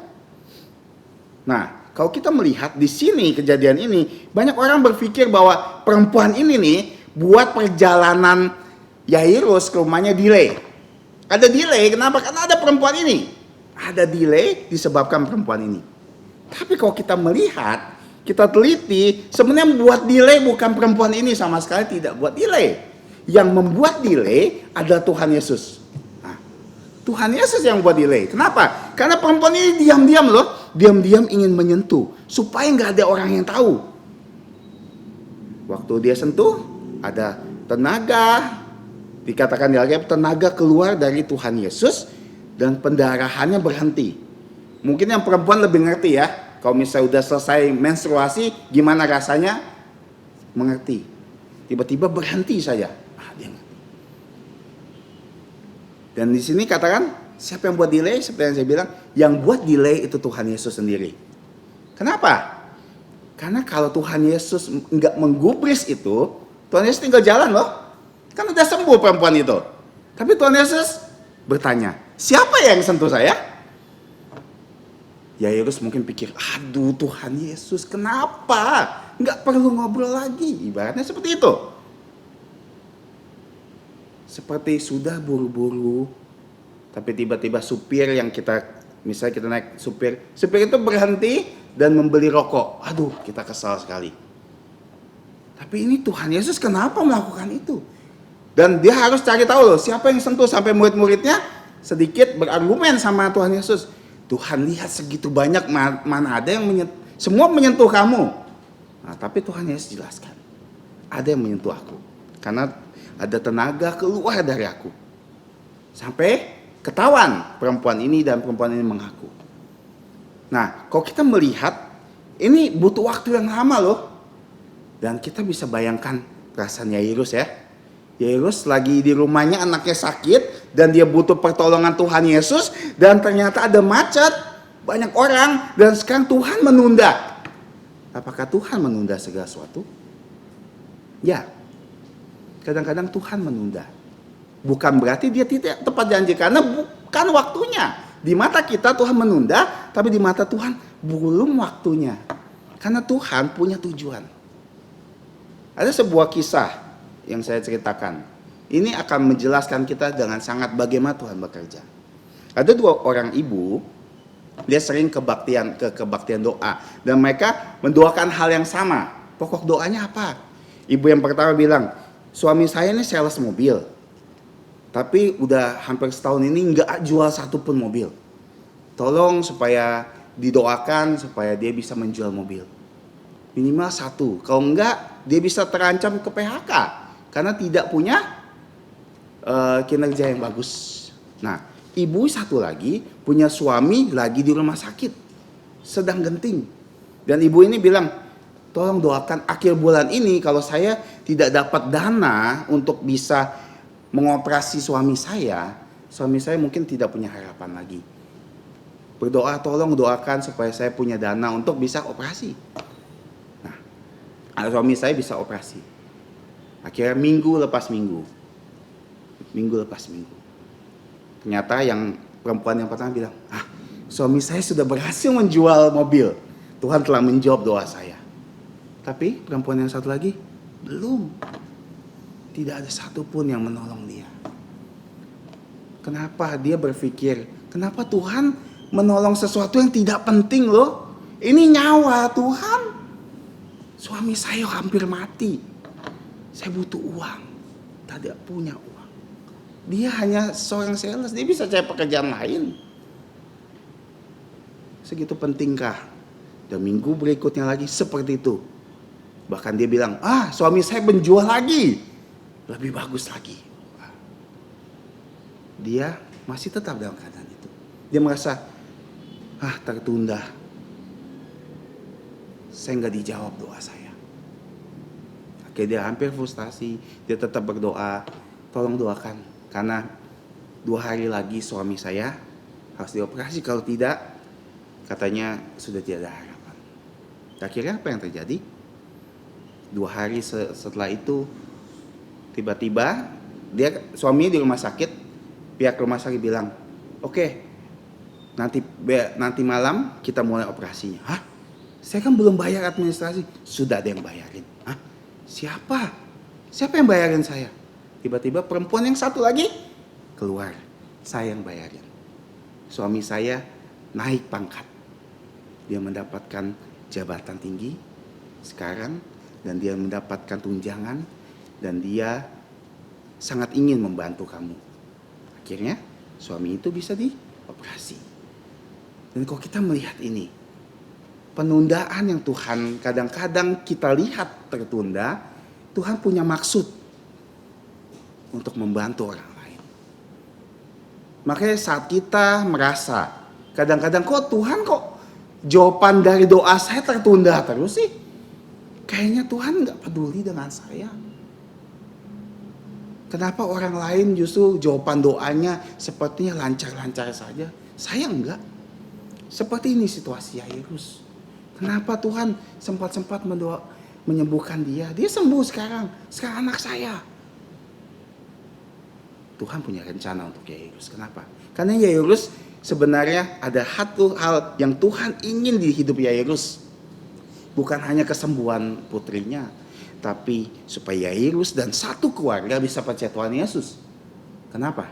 Nah, kalau kita melihat di sini kejadian ini, banyak orang berpikir bahwa perempuan ini nih buat perjalanan Yairus ke rumahnya delay. Ada delay, kenapa? Karena ada perempuan ini. Ada delay disebabkan perempuan ini. Tapi kalau kita melihat, kita teliti, sebenarnya membuat delay bukan perempuan ini, sama sekali tidak buat delay. Yang membuat delay adalah Tuhan Yesus. Nah, Tuhan Yesus yang buat delay. Kenapa? Karena perempuan ini diam-diam loh. Diam-diam ingin menyentuh. Supaya nggak ada orang yang tahu. Waktu dia sentuh, ada tenaga. Dikatakan di Alkitab, tenaga keluar dari Tuhan Yesus dan pendarahannya berhenti. Mungkin yang perempuan lebih ngerti ya. Kalau misalnya udah selesai menstruasi, gimana rasanya? Mengerti. Tiba-tiba berhenti saja. Dia ngerti. Dan di sini katakan, siapa yang buat delay? Seperti yang saya bilang, yang buat delay itu Tuhan Yesus sendiri. Kenapa? Karena kalau Tuhan Yesus nggak menggubris itu, Tuhan Yesus tinggal jalan loh. Kan udah sembuh perempuan itu. Tapi Tuhan Yesus bertanya, siapa yang sentuh saya? Yairus mungkin pikir, aduh Tuhan Yesus kenapa? Nggak perlu ngobrol lagi. Ibaratnya seperti itu. Seperti sudah buru-buru, tapi tiba-tiba supir yang misalnya kita naik supir itu berhenti dan membeli rokok. Aduh, kita kesal sekali. Tapi ini Tuhan Yesus kenapa melakukan itu? Dan dia harus cari tahu loh, siapa yang sentuh, sampai murid-muridnya sedikit berargumen sama Tuhan Yesus. Tuhan lihat segitu banyak, mana ada yang semua menyentuh kamu. Nah, tapi Tuhan Yesus jelaskan, ada yang menyentuh aku. Karena ada tenaga keluar dari aku. Sampai ketahuan perempuan ini dan perempuan ini mengaku. Nah, kalau kita melihat, ini butuh waktu yang lama loh. Dan kita bisa bayangkan perasaan Yairus ya. Yairus lagi di rumahnya, anaknya sakit dan dia butuh pertolongan Tuhan Yesus, dan ternyata ada macet, banyak orang, dan sekarang Tuhan menunda. Apakah Tuhan menunda segala sesuatu? Ya. Kadang-kadang Tuhan menunda. Bukan berarti dia tidak tepat janji, karena bukan waktunya. Di mata kita Tuhan menunda, tapi di mata Tuhan belum waktunya. Karena Tuhan punya tujuan. Ada sebuah kisah yang saya ceritakan. Ini akan menjelaskan kita dengan sangat bagaimana Tuhan bekerja. Ada dua orang ibu, dia sering kebaktian doa, dan mereka mendoakan hal yang sama. Pokok doanya apa? Ibu yang pertama bilang, suami saya ini sales mobil, tapi udah hampir setahun ini nggak jual satupun mobil. Tolong supaya didoakan supaya dia bisa menjual mobil. Minimal satu, kalau enggak dia bisa terancam ke PHK. Karena tidak punya kinerja yang bagus. Nah, ibu satu lagi punya suami lagi di rumah sakit, sedang genting. Dan ibu ini bilang, tolong doakan akhir bulan ini kalau saya tidak dapat dana untuk bisa mengoperasi suami saya mungkin tidak punya harapan lagi. Berdoa, tolong doakan supaya saya punya dana untuk bisa operasi. Nah, suami saya bisa operasi. Akhirnya minggu lepas minggu. Ternyata yang perempuan yang pertama bilang, suami saya sudah berhasil menjual mobil. Tuhan telah menjawab doa saya. Tapi perempuan yang satu lagi, belum. Tidak ada satupun yang menolong dia. Kenapa dia berpikir, kenapa Tuhan menolong sesuatu yang tidak penting loh? Ini nyawa Tuhan. Suami saya hampir mati. Saya butuh uang. Tidak punya uang. Dia hanya seorang sales. Dia bisa cari pekerjaan lain. Segitu pentingkah? Dan minggu berikutnya lagi seperti itu. Bahkan dia bilang, suami saya menjual lagi. Lebih bagus lagi. Dia masih tetap dalam keadaan itu. Dia merasa, tertunda. Saya nggak dijawab doa saya. Oke, dia hampir frustasi. Dia tetap berdoa, tolong doakan. Karena 2 hari lagi suami saya harus dioperasi. Kalau tidak, katanya sudah tidak ada harapan. Akhirnya apa yang terjadi? 2 hari setelah itu, tiba-tiba dia suaminya di rumah sakit. Pihak rumah sakit bilang, oke, nanti malam kita mulai operasinya. Saya kan belum bayar administrasi. Sudah ada yang bayarin. Siapa? Siapa yang bayarin saya? Tiba-tiba perempuan yang satu lagi keluar. Saya yang bayarin. Suami saya naik pangkat. Dia mendapatkan jabatan tinggi sekarang. Dan dia mendapatkan tunjangan. Dan dia sangat ingin membantu kamu. Akhirnya suami itu bisa dioperasi. Dan kalau kita melihat ini, penundaan yang Tuhan kadang-kadang kita lihat tertunda, Tuhan punya maksud untuk membantu orang lain. Makanya saat kita merasa kadang-kadang Tuhan jawaban dari doa saya tertunda terus sih. Kayaknya Tuhan gak peduli dengan saya. Kenapa orang lain justru jawaban doanya sepertinya lancar-lancar saja? Saya enggak. Seperti ini situasi Yairus. Kenapa Tuhan sempat menyembuhkan dia? Dia sembuh sekarang. Sekarang anak saya. Tuhan punya rencana untuk Yairus. Kenapa? Karena Yairus sebenarnya ada satu hal yang Tuhan ingin di hidup Yairus. Bukan hanya kesembuhan putrinya, tapi supaya Yairus dan satu keluarga bisa percaya Tuhan Yesus. Kenapa?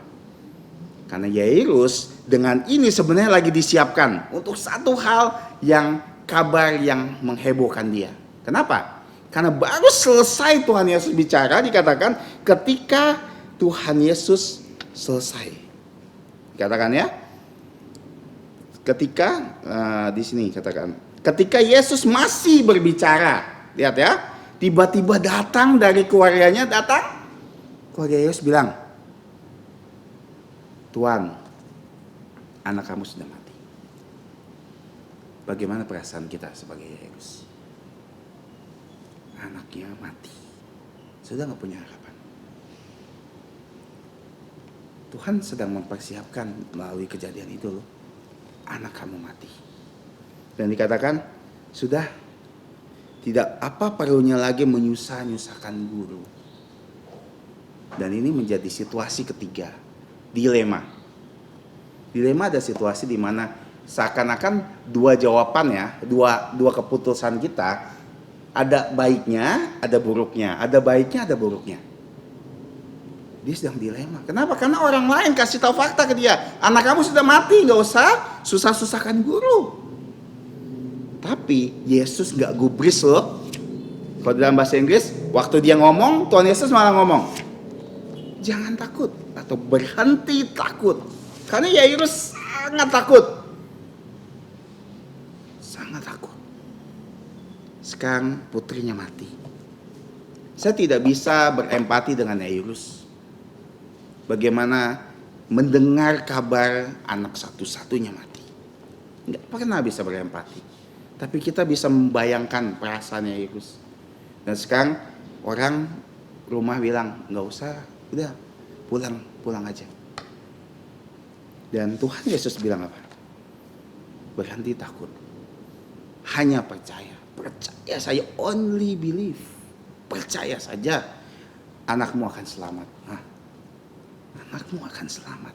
Karena Yairus dengan ini sebenarnya lagi disiapkan untuk satu hal yang kabar yang menghebohkan dia. Kenapa? Karena baru selesai Tuhan Yesus bicara, dikatakan ketika Tuhan Yesus selesai. Dikatakan ya. Ketika di sini katakan, ketika Yesus masih berbicara, lihat ya. Tiba-tiba datang dari keluarganya, keluarga Yairus bilang, Tuhan, anak kamu sudah mati. Bagaimana perasaan kita sebagai Yairus? Anaknya mati, sudah gak punya harapan. Tuhan sedang mempersiapkan melalui kejadian itu loh. Anak kamu mati. Dan dikatakan, sudah tidak apa perlunya lagi menyusahkan guru. Dan ini menjadi situasi ketiga. Dilema. Dilema ada situasi di mana seakan-akan 2 jawaban ya, dua keputusan kita, ada baiknya, ada buruknya, ada baiknya, ada buruknya. Dia sedang dilema. Kenapa? Karena orang lain kasih tahu fakta ke dia, anak kamu sudah mati, nggak usah susah-susahkan guru. Tapi Yesus nggak gubris loh. Kalau dalam bahasa Inggris, waktu dia ngomong, Tuhan Yesus malah ngomong, jangan takut atau berhenti takut. Karena Yairus sangat takut. Sangat takut. Sekarang putrinya mati. Saya tidak bisa berempati dengan Yairus. Bagaimana mendengar kabar anak satu-satunya mati. Nggak pernah bisa berempati. Tapi kita bisa membayangkan perasaannya Yairus. Dan sekarang orang rumah bilang, nggak usah, udah pulang aja. Dan Tuhan Yesus bilang apa? Berhenti takut. Hanya percaya saya, only believe. Percaya saja, anakmu akan selamat. Anakmu akan selamat.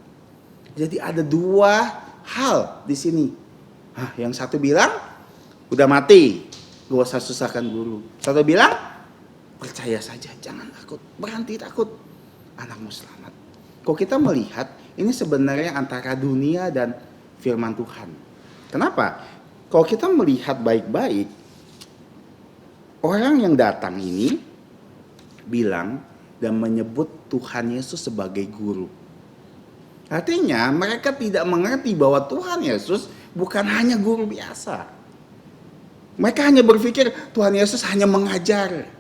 Jadi ada dua hal di sini. Yang satu bilang, udah mati, gak usah susahkan guru. Satu bilang, percaya saja, jangan takut, berhenti takut, anakmu selamat. Kalau kita melihat, ini sebenarnya antara dunia dan firman Tuhan. Kenapa? Kalau kita melihat baik-baik, orang yang datang ini bilang dan menyebut Tuhan Yesus sebagai guru. Artinya mereka tidak mengerti bahwa Tuhan Yesus bukan hanya guru biasa. Mereka hanya berpikir Tuhan Yesus hanya mengajar.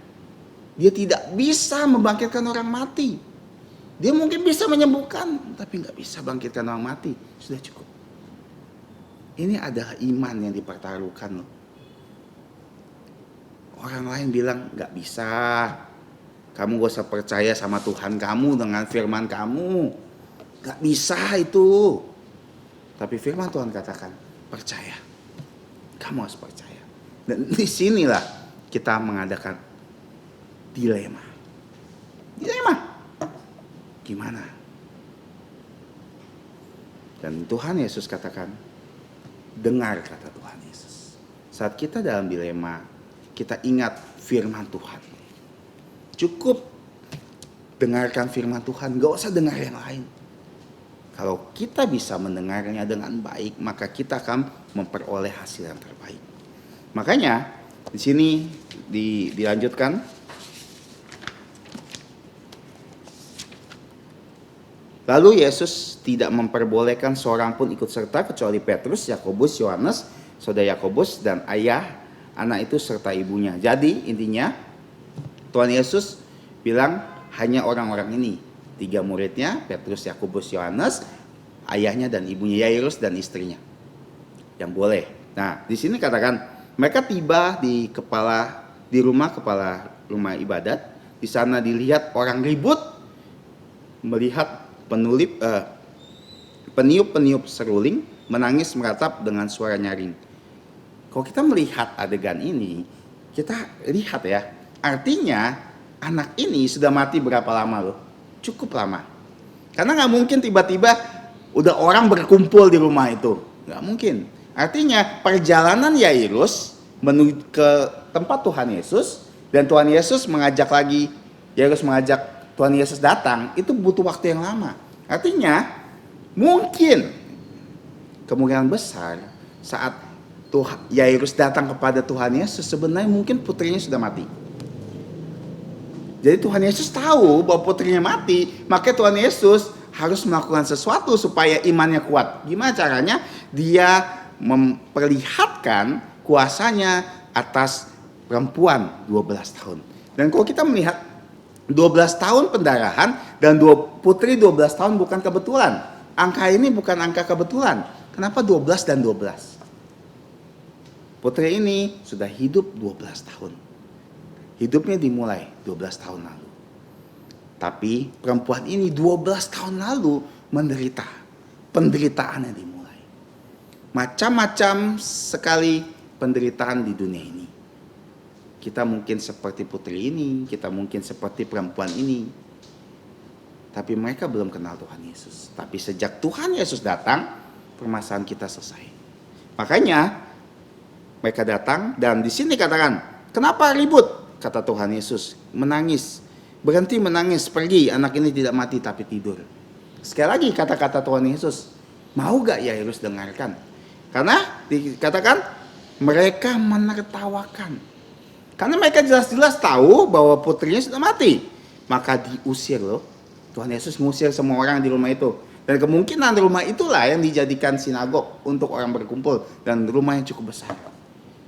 Dia tidak bisa membangkitkan orang mati. Dia mungkin bisa menyembuhkan, tapi nggak bisa bangkitkan orang mati. Sudah cukup. Ini adalah iman yang dipertaruhkan loh. Orang lain bilang nggak bisa. Kamu gak usah percaya sama Tuhan kamu dengan firman kamu. Gak bisa itu. Tapi firman Tuhan katakan, percaya. Kamu harus percaya. Dan disinilah kita mengadakan dilema. Gimana? Dan Tuhan Yesus katakan, dengar kata Tuhan Yesus. Saat kita dalam dilema, kita ingat firman Tuhan. Cukup dengarkan firman Tuhan, gak usah dengar yang lain. Kalau kita bisa mendengarnya dengan baik, maka kita akan memperoleh hasil yang terbaik. Makanya di sini dilanjutkan. Lalu Yesus tidak memperbolehkan seorang pun ikut serta kecuali Petrus, Yakobus, Yohanes, saudara Yakobus, dan ayah anak itu serta ibunya. Jadi intinya Tuhan Yesus bilang hanya orang-orang ini, 3 muridnya, Petrus, Yakobus, Yohanes, ayahnya dan ibunya, Yairus dan istrinya, yang boleh. Nah, di sini katakan mereka tiba di rumah kepala rumah ibadat. Di sana dilihat orang ribut, melihat peniup seruling menangis meratap dengan suara nyaring. Kalau kita melihat adegan ini, kita lihat ya, artinya anak ini sudah mati berapa lama loh? Cukup lama. Karena nggak mungkin tiba-tiba udah orang berkumpul di rumah itu, nggak mungkin. Artinya perjalanan Yairus menuju ke tempat Tuhan Yesus, dan Tuhan Yesus Yairus mengajak Tuhan Yesus datang, itu butuh waktu yang lama. Artinya mungkin kemungkinan besar saat Yairus datang kepada Tuhan Yesus, sebenarnya mungkin putrinya sudah mati. Jadi Tuhan Yesus tahu bahwa putrinya mati, maka Tuhan Yesus harus melakukan sesuatu supaya imannya kuat. Gimana caranya? Dia memperlihatkan kuasanya atas perempuan 12 tahun. Dan kalau kita melihat 12 tahun pendarahan dan putri 12 tahun bukan kebetulan. Angka ini bukan angka kebetulan. Kenapa 12 dan 12? Putri ini sudah hidup 12 tahun. Hidupnya dimulai 12 tahun lalu. Tapi perempuan ini 12 tahun lalu menderita. Penderitaannya dimulai. Macam-macam sekali penderitaan di dunia ini. Kita mungkin seperti putri ini, kita mungkin seperti perempuan ini. Tapi mereka belum kenal Tuhan Yesus. Tapi sejak Tuhan Yesus datang, permasalahan kita selesai. Makanya mereka datang dan di sini katakan, kenapa ribut? Kata Tuhan Yesus, menangis. Berhenti menangis, pergi, anak ini tidak mati tapi tidur. Sekali lagi kata-kata Tuhan Yesus, mau gak Yairus dengarkan? Karena dikatakan mereka menertawakan. Karena mereka jelas-jelas tahu bahwa putrinya sudah mati. Maka diusir loh. Tuhan Yesus mengusir semua orang di rumah itu. Dan kemungkinan rumah itulah yang dijadikan sinagog untuk orang berkumpul. Dan rumah yang cukup besar.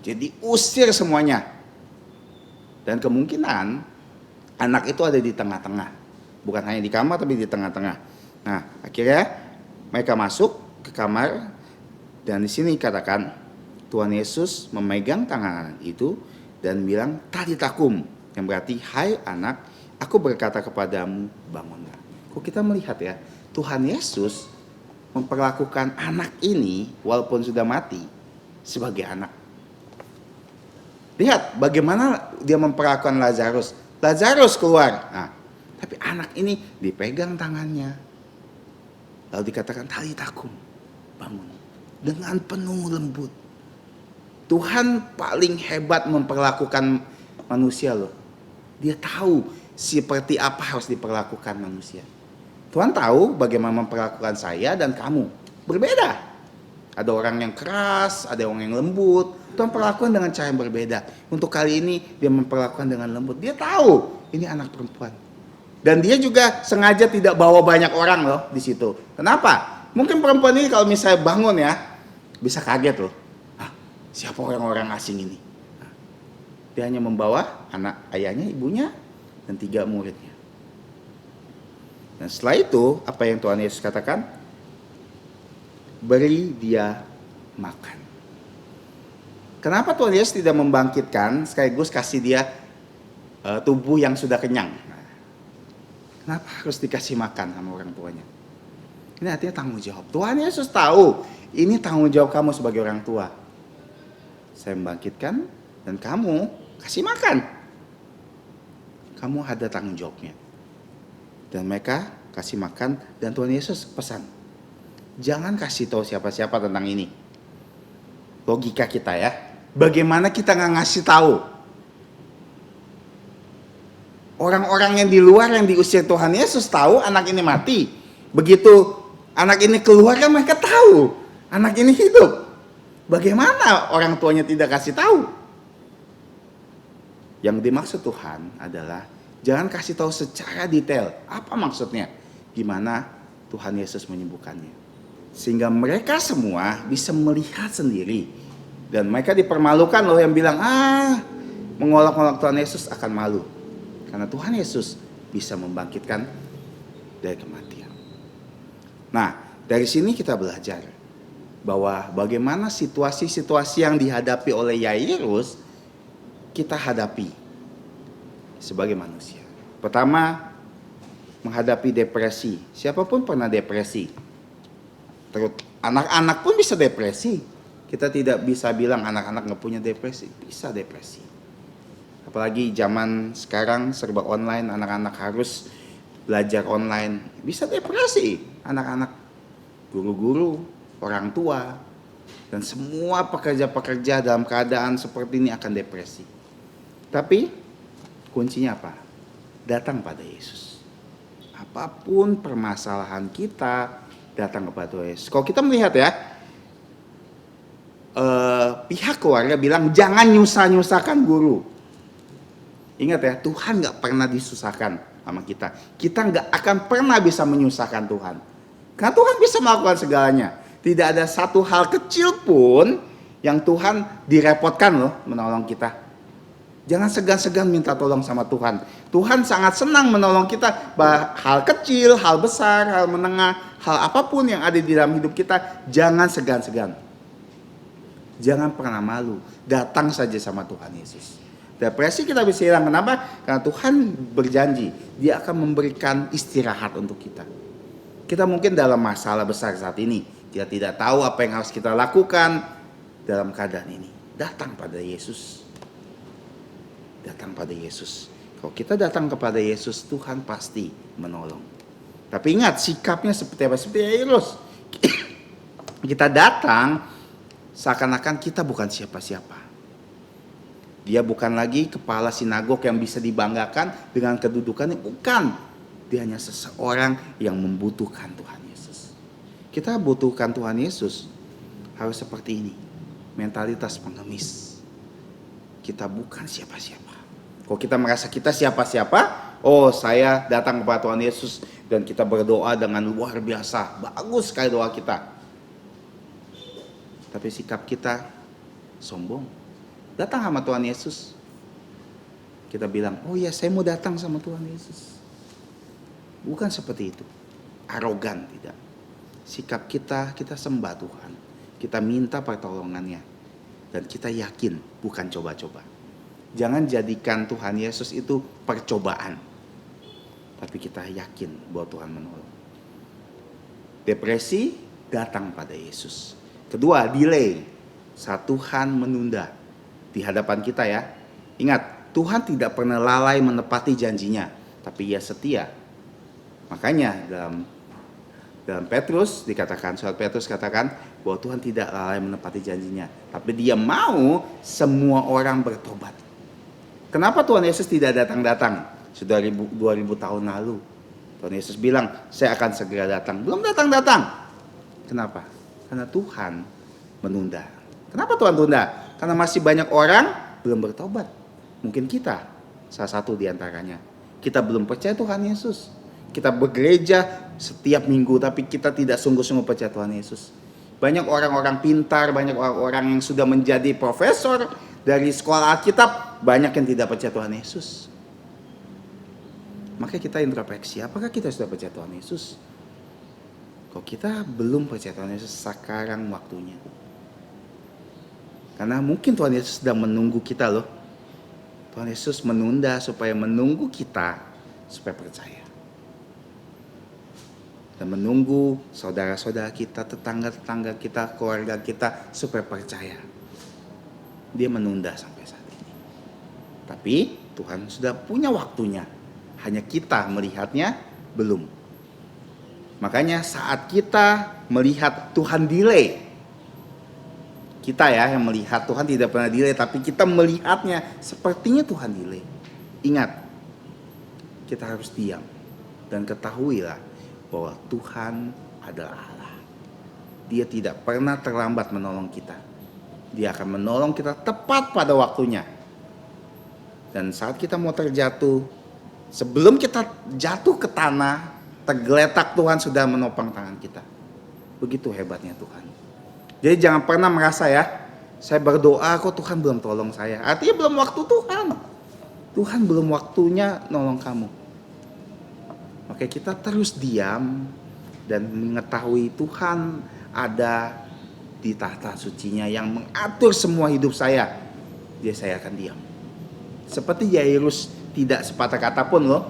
Jadi usir semuanya. Dan kemungkinan anak itu ada di tengah-tengah. Bukan hanya di kamar tapi di tengah-tengah. Nah, akhirnya mereka masuk ke kamar dan di sini katakan Tuhan Yesus memegang tangan anak itu dan bilang talitakum, yang berarti hai anak, aku berkata kepadamu bangunlah. Kok kita melihat ya, Tuhan Yesus memperlakukan anak ini walaupun sudah mati sebagai anak. Lihat bagaimana dia memperlakukan Lazarus. Lazarus keluar. Nah, tapi anak ini dipegang tangannya. Lalu dikatakan talitakum, bangun. Dengan penuh lembut. Tuhan paling hebat memperlakukan manusia loh. Dia tahu seperti apa harus diperlakukan manusia. Tuhan tahu bagaimana memperlakukan saya dan kamu. Berbeda. Ada orang yang keras, ada orang yang lembut. Tuhan perlakukan dengan cara yang berbeda. Untuk kali ini dia memperlakukan dengan lembut. Dia tahu ini anak perempuan. Dan dia juga sengaja tidak bawa banyak orang loh di situ. Kenapa? Mungkin perempuan ini kalau misalnya bangun ya, bisa kaget loh. Siapa orang-orang asing ini? Dia hanya membawa anak ayahnya, ibunya, dan 3 muridnya. Dan setelah itu, apa yang Tuhan Yesus katakan? Beri dia makan. Kenapa Tuhan Yesus tidak membangkitkan sekaligus kasih dia tubuh yang sudah kenyang? Kenapa harus dikasih makan sama orang tuanya? Ini artinya tanggung jawab. Tuhan Yesus tahu ini tanggung jawab kamu sebagai orang tua. Saya membangkitkan dan kamu kasih makan. Kamu ada tanggung jawabnya. Dan mereka kasih makan dan Tuhan Yesus pesan, jangan kasih tahu siapa-siapa tentang ini. Logika kita ya. Bagaimana kita nggak ngasih tahu? Orang-orang yang di luar yang diusir Tuhan Yesus tahu anak ini mati. Begitu anak ini keluar kan mereka tahu anak ini hidup. Bagaimana orang tuanya tidak kasih tahu? Yang dimaksud Tuhan adalah jangan kasih tahu secara detail. Apa maksudnya? Gimana Tuhan Yesus menyembuhkannya. Sehingga mereka semua bisa melihat sendiri. Dan mereka dipermalukan loh yang bilang, mengolok-olok Tuhan Yesus akan malu. Karena Tuhan Yesus bisa membangkitkan dari kematian. Nah, dari sini kita belajar bahwa bagaimana situasi-situasi yang dihadapi oleh Yairus kita hadapi sebagai manusia. Pertama, menghadapi depresi. Siapapun pernah depresi. Terus anak-anak pun bisa depresi. Kita tidak bisa bilang anak-anak nggak punya depresi. Bisa depresi. Apalagi zaman sekarang serba online, anak-anak harus belajar online. Bisa depresi anak-anak, guru-guru, orang tua, dan semua pekerja-pekerja dalam keadaan seperti ini akan depresi. Tapi kuncinya apa? Datang pada Yesus. Apapun permasalahan kita, datang kepada Yesus. Kalau kita melihat ya, pihak keluarga bilang jangan nyusah-nyusahkan guru. Ingat ya, Tuhan gak pernah disusahkan sama kita. Kita gak akan pernah bisa menyusahkan Tuhan. Karena Tuhan bisa melakukan segalanya. Tidak ada satu hal kecil pun yang Tuhan direpotkan loh menolong kita. Jangan segan-segan minta tolong sama Tuhan. Tuhan sangat senang menolong kita. Hal kecil, hal besar, hal menengah, hal apapun yang ada di dalam hidup kita, jangan segan-segan. Jangan pernah malu. Datang saja sama Tuhan Yesus. Depresi kita bisa hilang. Kenapa? Karena Tuhan berjanji Dia akan memberikan istirahat untuk kita. Kita mungkin dalam masalah besar saat ini. Dia tidak tahu apa yang harus kita lakukan dalam keadaan ini. Datang pada Yesus. Datang pada Yesus. Kalau kita datang kepada Yesus, Tuhan pasti menolong. Tapi ingat, sikapnya seperti apa? Seperti Yairus. Kita datang seakan-akan kita bukan siapa-siapa. Dia bukan lagi kepala sinagog yang bisa dibanggakan dengan kedudukannya. Bukan. Dia hanya seseorang yang membutuhkan Tuhan Yesus. Kita butuhkan Tuhan Yesus harus seperti ini. Mentalitas pengemis. Kita bukan siapa-siapa. Kalau kita merasa kita siapa-siapa, saya datang kepada Tuhan Yesus dan kita berdoa dengan luar biasa. Bagus sekali doa kita. Tapi sikap kita sombong. Datang sama Tuhan Yesus. Kita bilang, saya mau datang sama Tuhan Yesus. Bukan seperti itu. arogan, tidak. Sikap kita sembah Tuhan. Kita minta pertolongannya. Dan kita yakin, bukan coba-coba. Jangan jadikan Tuhan Yesus itu percobaan. Tapi kita yakin bahwa Tuhan menolong. Depresi datang pada Yesus. Kedua, delay. Saat Tuhan menunda di hadapan kita ya. Ingat, Tuhan tidak pernah lalai menepati janjinya. Tapi Ia setia. Makanya dalam Petrus dikatakan, surat Petrus katakan bahwa Tuhan tidak lalai menepati janjinya. Tapi Dia mau semua orang bertobat. Kenapa Tuhan Yesus tidak datang-datang? Sudah 2000 tahun lalu. Tuhan Yesus bilang, saya akan segera datang. Belum datang-datang. Kenapa? Karena Tuhan menunda. Kenapa Tuhan tunda? Karena masih banyak orang belum bertobat. Mungkin kita salah satu di antaranya. Kita belum percaya Tuhan Yesus. Kita bergereja setiap minggu, tapi kita tidak sungguh-sungguh percaya Tuhan Yesus. Banyak orang-orang pintar, banyak orang-orang yang sudah menjadi profesor dari sekolah Alkitab, banyak yang tidak percaya Tuhan Yesus. Maka kita introspeksi, apakah kita sudah percaya Tuhan Yesus? Kalau kita belum percaya Tuhan Yesus, sekarang waktunya. Karena mungkin Tuhan Yesus sedang menunggu kita loh. Tuhan Yesus menunda supaya menunggu kita supaya percaya. Dan menunggu saudara-saudara kita, tetangga-tetangga kita, keluarga kita supaya percaya. Dia menunda sampai saat ini. Tapi Tuhan sudah punya waktunya. Hanya kita melihatnya belum. Makanya saat kita melihat Tuhan delay. Kita ya yang melihat Tuhan tidak pernah delay, tapi kita melihatnya sepertinya Tuhan delay. Ingat, kita harus diam. Dan ketahuilah bahwa Tuhan adalah Allah. Dia tidak pernah terlambat menolong kita. Dia akan menolong kita tepat pada waktunya. Dan saat kita mau terjatuh, sebelum kita jatuh ke tanah, tergeletak, Tuhan sudah menopang tangan kita. Begitu hebatnya Tuhan. Jadi jangan pernah merasa ya, saya berdoa kok Tuhan belum tolong saya. Artinya belum waktu Tuhan. Tuhan belum waktunya nolong kamu. Maka kita terus diam dan mengetahui Tuhan ada di tahta sucinya yang mengatur semua hidup saya. Jadi saya akan diam. Seperti Yairus tidak sepatah kata pun loh.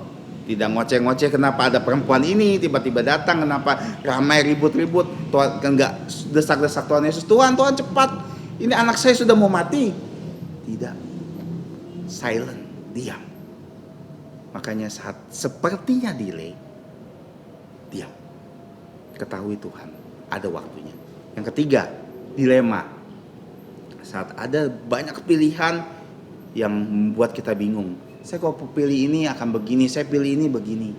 Tidak ngoceh-ngoceh kenapa ada perempuan ini tiba-tiba datang, kenapa ramai ribut-ribut. Tuhan enggak desak-desak Tuhan Yesus, Tuhan cepat, ini anak saya sudah mau mati. Tidak, silent, diam. Makanya saat sepertinya delay, diam. Ketahui Tuhan ada waktunya. Yang ketiga, dilema. Saat ada banyak pilihan yang membuat kita bingung. Saya kalau pilih ini akan begini, saya pilih ini begini.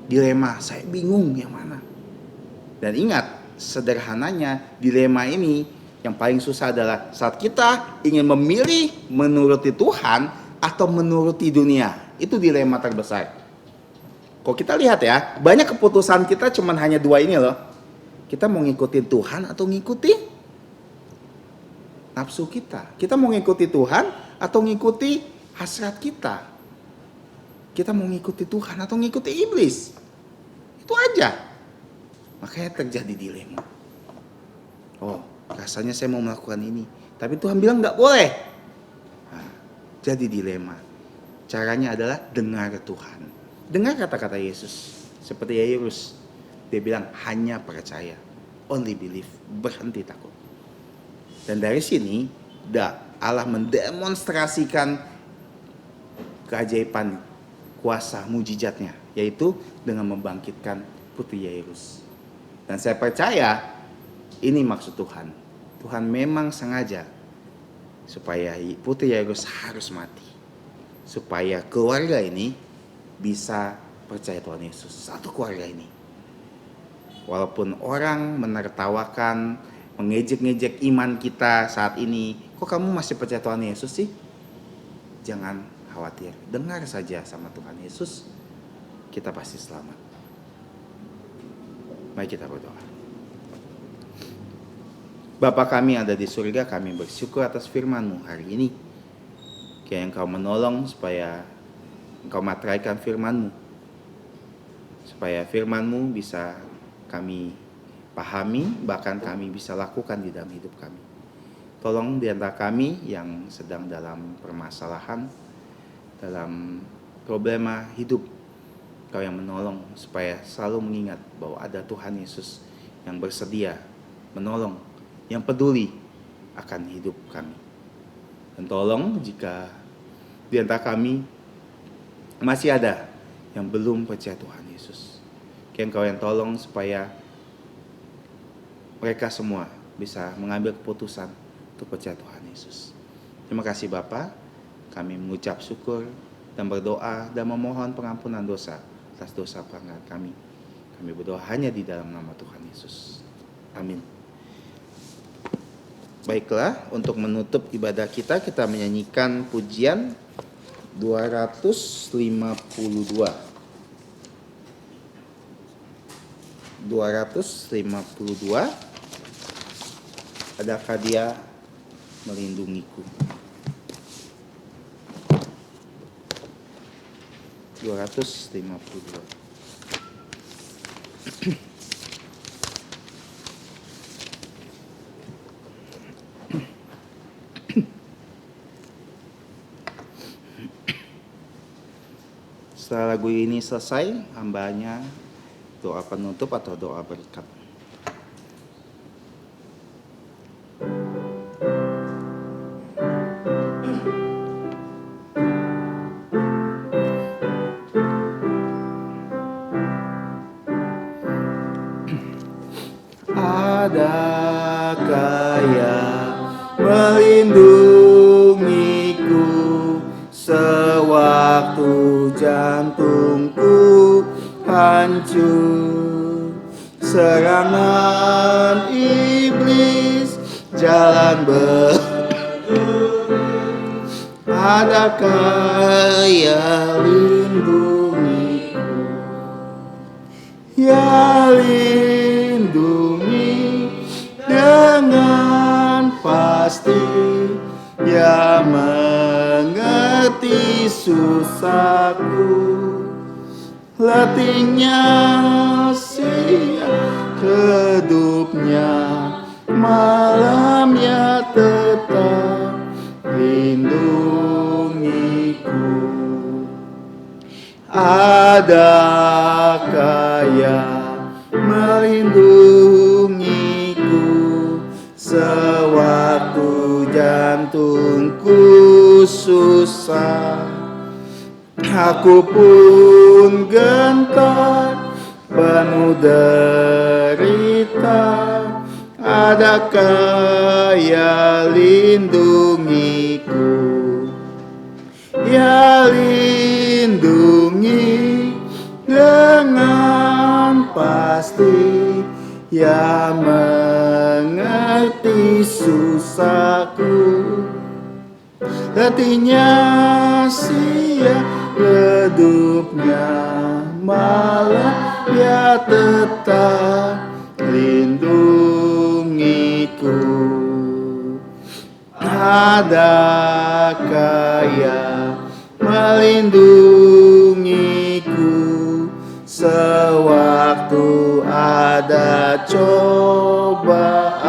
Dilema, saya bingung yang mana. Dan ingat, sederhananya dilema ini yang paling susah adalah saat kita ingin memilih menuruti Tuhan atau menuruti dunia. Itu dilema terbesar. Kalau kita lihat ya, banyak keputusan kita cuman hanya dua ini loh. Kita mau ngikutin Tuhan atau ngikuti nafsu kita. Kita mau ngikuti Tuhan atau ngikuti hasrat kita. Kita mau ngikuti Tuhan atau ngikuti iblis. Itu aja. Makanya terjadi dilema. Oh, rasanya saya mau melakukan ini, tapi Tuhan bilang gak boleh. Nah, jadi dilema. Caranya adalah dengar Tuhan. Dengar kata-kata Yesus. Seperti Yairus. Dia bilang hanya percaya. Only believe. Berhenti takut. Dan dari sini Allah mendemonstrasikan keajaiban kuasa mujizatnya, yaitu dengan membangkitkan putri Yairus. Dan saya percaya ini maksud Tuhan. Tuhan memang sengaja supaya putri Yairus harus mati, supaya keluarga ini bisa percaya Tuhan Yesus. Satu keluarga ini, walaupun orang menertawakan, mengejek-ngejek iman kita saat ini, kok kamu masih percaya Tuhan Yesus sih? Jangan khawatir, dengar saja sama Tuhan Yesus, kita pasti selamat. Mari kita berdoa. Bapa kami ada di surga, kami bersyukur atas firman-Mu hari ini. Kiranya Engkau menolong supaya Engkau materaikan firman-Mu. supaya firman-Mu bisa kami pahami, bahkan kami bisa lakukan di dalam hidup kami. Tolong di antara kami yang sedang dalam permasalahan, dalam problema hidup, Kau yang menolong supaya selalu mengingat bahwa ada Tuhan Yesus yang bersedia menolong, yang peduli akan hidup kami. Dan tolong jika di antara kami masih ada yang belum percaya Tuhan Yesus, Engkau yang tolong supaya mereka semua bisa mengambil keputusan untuk percaya Tuhan Yesus. Terima kasih Bapa, kami mengucap syukur dan berdoa dan memohon pengampunan dosa atas dosa pelanggaran kami. Kami berdoa hanya di dalam nama Tuhan Yesus. Amin. Baiklah, untuk menutup ibadah kita menyanyikan pujian 252. 252. Adakah Dia melindungiku? 252. Setelah lagu ini selesai, hambanya doa penutup atau doa berkat. Adakah yang melindungiku sewaktu jantungku hancur, serangan iblis jalan adakah yang lindungiku, ya lindungi dengan pasti, ya mengerti susahku. Letihnya siang redupnya, malamnya tetap lindungiku. Adakah yang melindungiku sewaktu jantungku susah? Aku pun gentar, penuh derita. Adakah yang lindungiku, ya lindungi dengan pasti, ya mengerti susahku. Letihnya siang redupnya, malah ya tetap lindungiku. Adakah yang melindungiku sewaktu ada cobaan?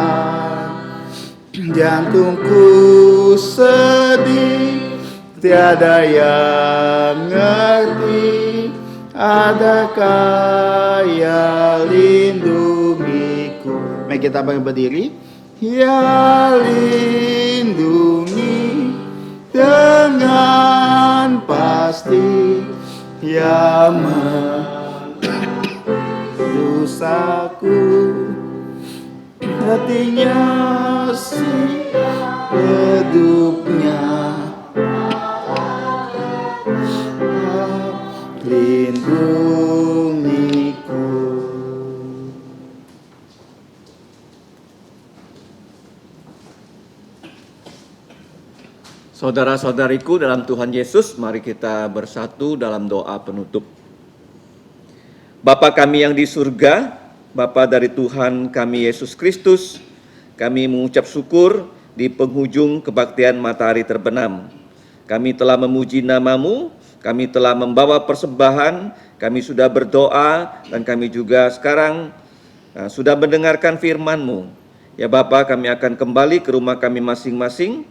Jantungku sedih, tiada yang ngerti. Adakah yang lindungiku? Mari kita berdiri. Ya lindungi dengan pasti, ya dosaku. Hatinya si redupnya, lindungiku. Saudara-saudariku dalam Tuhan Yesus, mari kita bersatu dalam doa penutup. Bapa kami yang di surga, Bapa dari Tuhan kami Yesus Kristus, kami mengucap syukur di penghujung kebaktian matahari terbenam. Kami telah memuji nama-Mu kami telah membawa persembahan, kami sudah berdoa, dan kami juga sekarang sudah mendengarkan firman-Mu. Ya Bapa, kami akan kembali ke rumah kami masing-masing.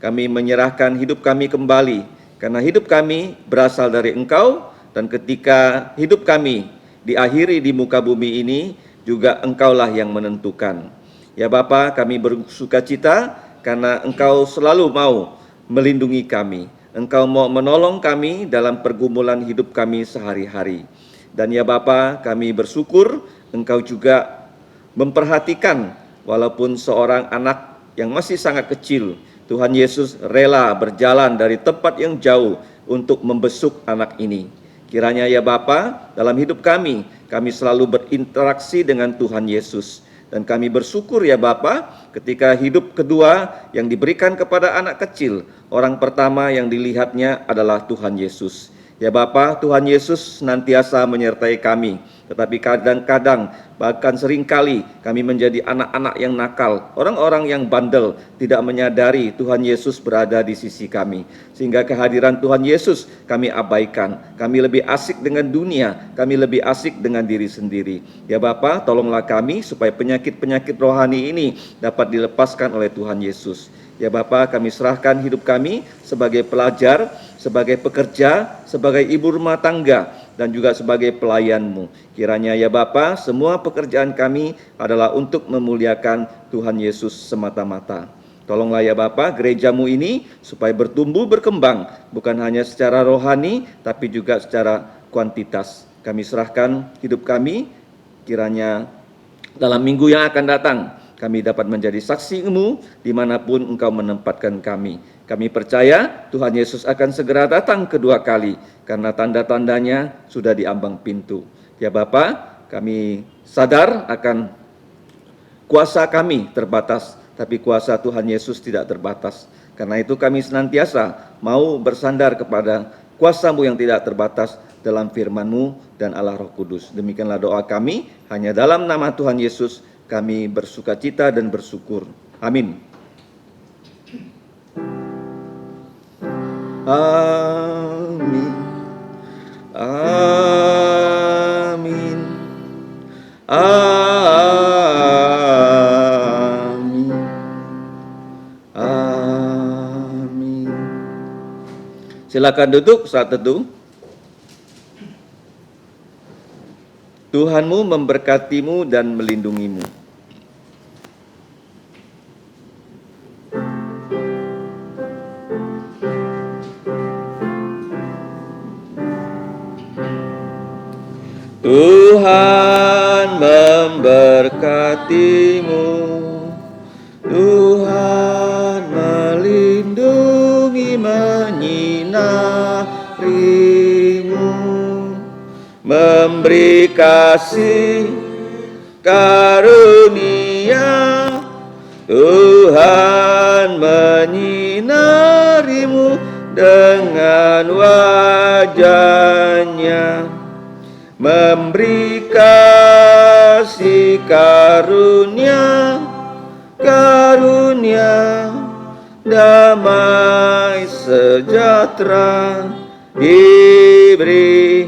Kami menyerahkan hidup kami kembali, karena hidup kami berasal dari Engkau, dan ketika hidup kami diakhiri di muka bumi ini, juga Engkaulah yang menentukan. Ya Bapa, kami bersukacita karena Engkau selalu mau melindungi kami. Engkau mau menolong kami dalam pergumulan hidup kami sehari-hari. Dan ya Bapa, kami bersyukur Engkau juga memperhatikan walaupun seorang anak yang masih sangat kecil, Tuhan Yesus rela berjalan dari tempat yang jauh untuk membesuk anak ini. Kiranya ya Bapa, dalam hidup kami selalu berinteraksi dengan Tuhan Yesus. Dan kami bersyukur ya Bapa, ketika hidup kedua yang diberikan kepada anak kecil, orang pertama yang dilihatnya adalah Tuhan Yesus. Ya Bapa, Tuhan Yesus senantiasa menyertai kami, tetapi kadang-kadang bahkan seringkali kami menjadi anak-anak yang nakal, orang-orang yang bandel, tidak menyadari Tuhan Yesus berada di sisi kami. Sehingga kehadiran Tuhan Yesus kami abaikan. Kami lebih asik dengan dunia, kami lebih asik dengan diri sendiri. Ya Bapa, tolonglah kami supaya penyakit-penyakit rohani ini dapat dilepaskan oleh Tuhan Yesus. Ya Bapa, kami serahkan hidup kami sebagai pelajar, sebagai pekerja, sebagai ibu rumah tangga, dan juga sebagai pelayan-Mu. Kiranya ya Bapa, semua pekerjaan kami adalah untuk memuliakan Tuhan Yesus semata-mata. Tolonglah ya Bapa, gereja-Mu ini supaya bertumbuh berkembang, bukan hanya secara rohani, tapi juga secara kuantitas. Kami serahkan hidup kami, kiranya dalam minggu yang akan datang, kami dapat menjadi saksi-Mu dimanapun Engkau menempatkan kami. Kami percaya Tuhan Yesus akan segera datang kedua kali, karena tanda-tandanya sudah di ambang pintu. Ya Bapa, kami sadar akan kuasa kami terbatas, tapi kuasa Tuhan Yesus tidak terbatas. Karena itu kami senantiasa mau bersandar kepada kuasa-Mu yang tidak terbatas dalam firman-Mu dan Allah Roh Kudus. Demikianlah doa kami, hanya dalam nama Tuhan Yesus kami bersukacita dan bersyukur. Amin. Amin. Amin. Amin. Amin. Silakan duduk saat teduh. Tuhanmu memberkatimu dan melindungimu. Tuhan memberkatimu. Tuhan melindungi, menyinarimu, memberi kasih karunia. Tuhan menyinarimu dengan wajah-Nya, memberi kasih karunia, karunia, damai sejahtera diberi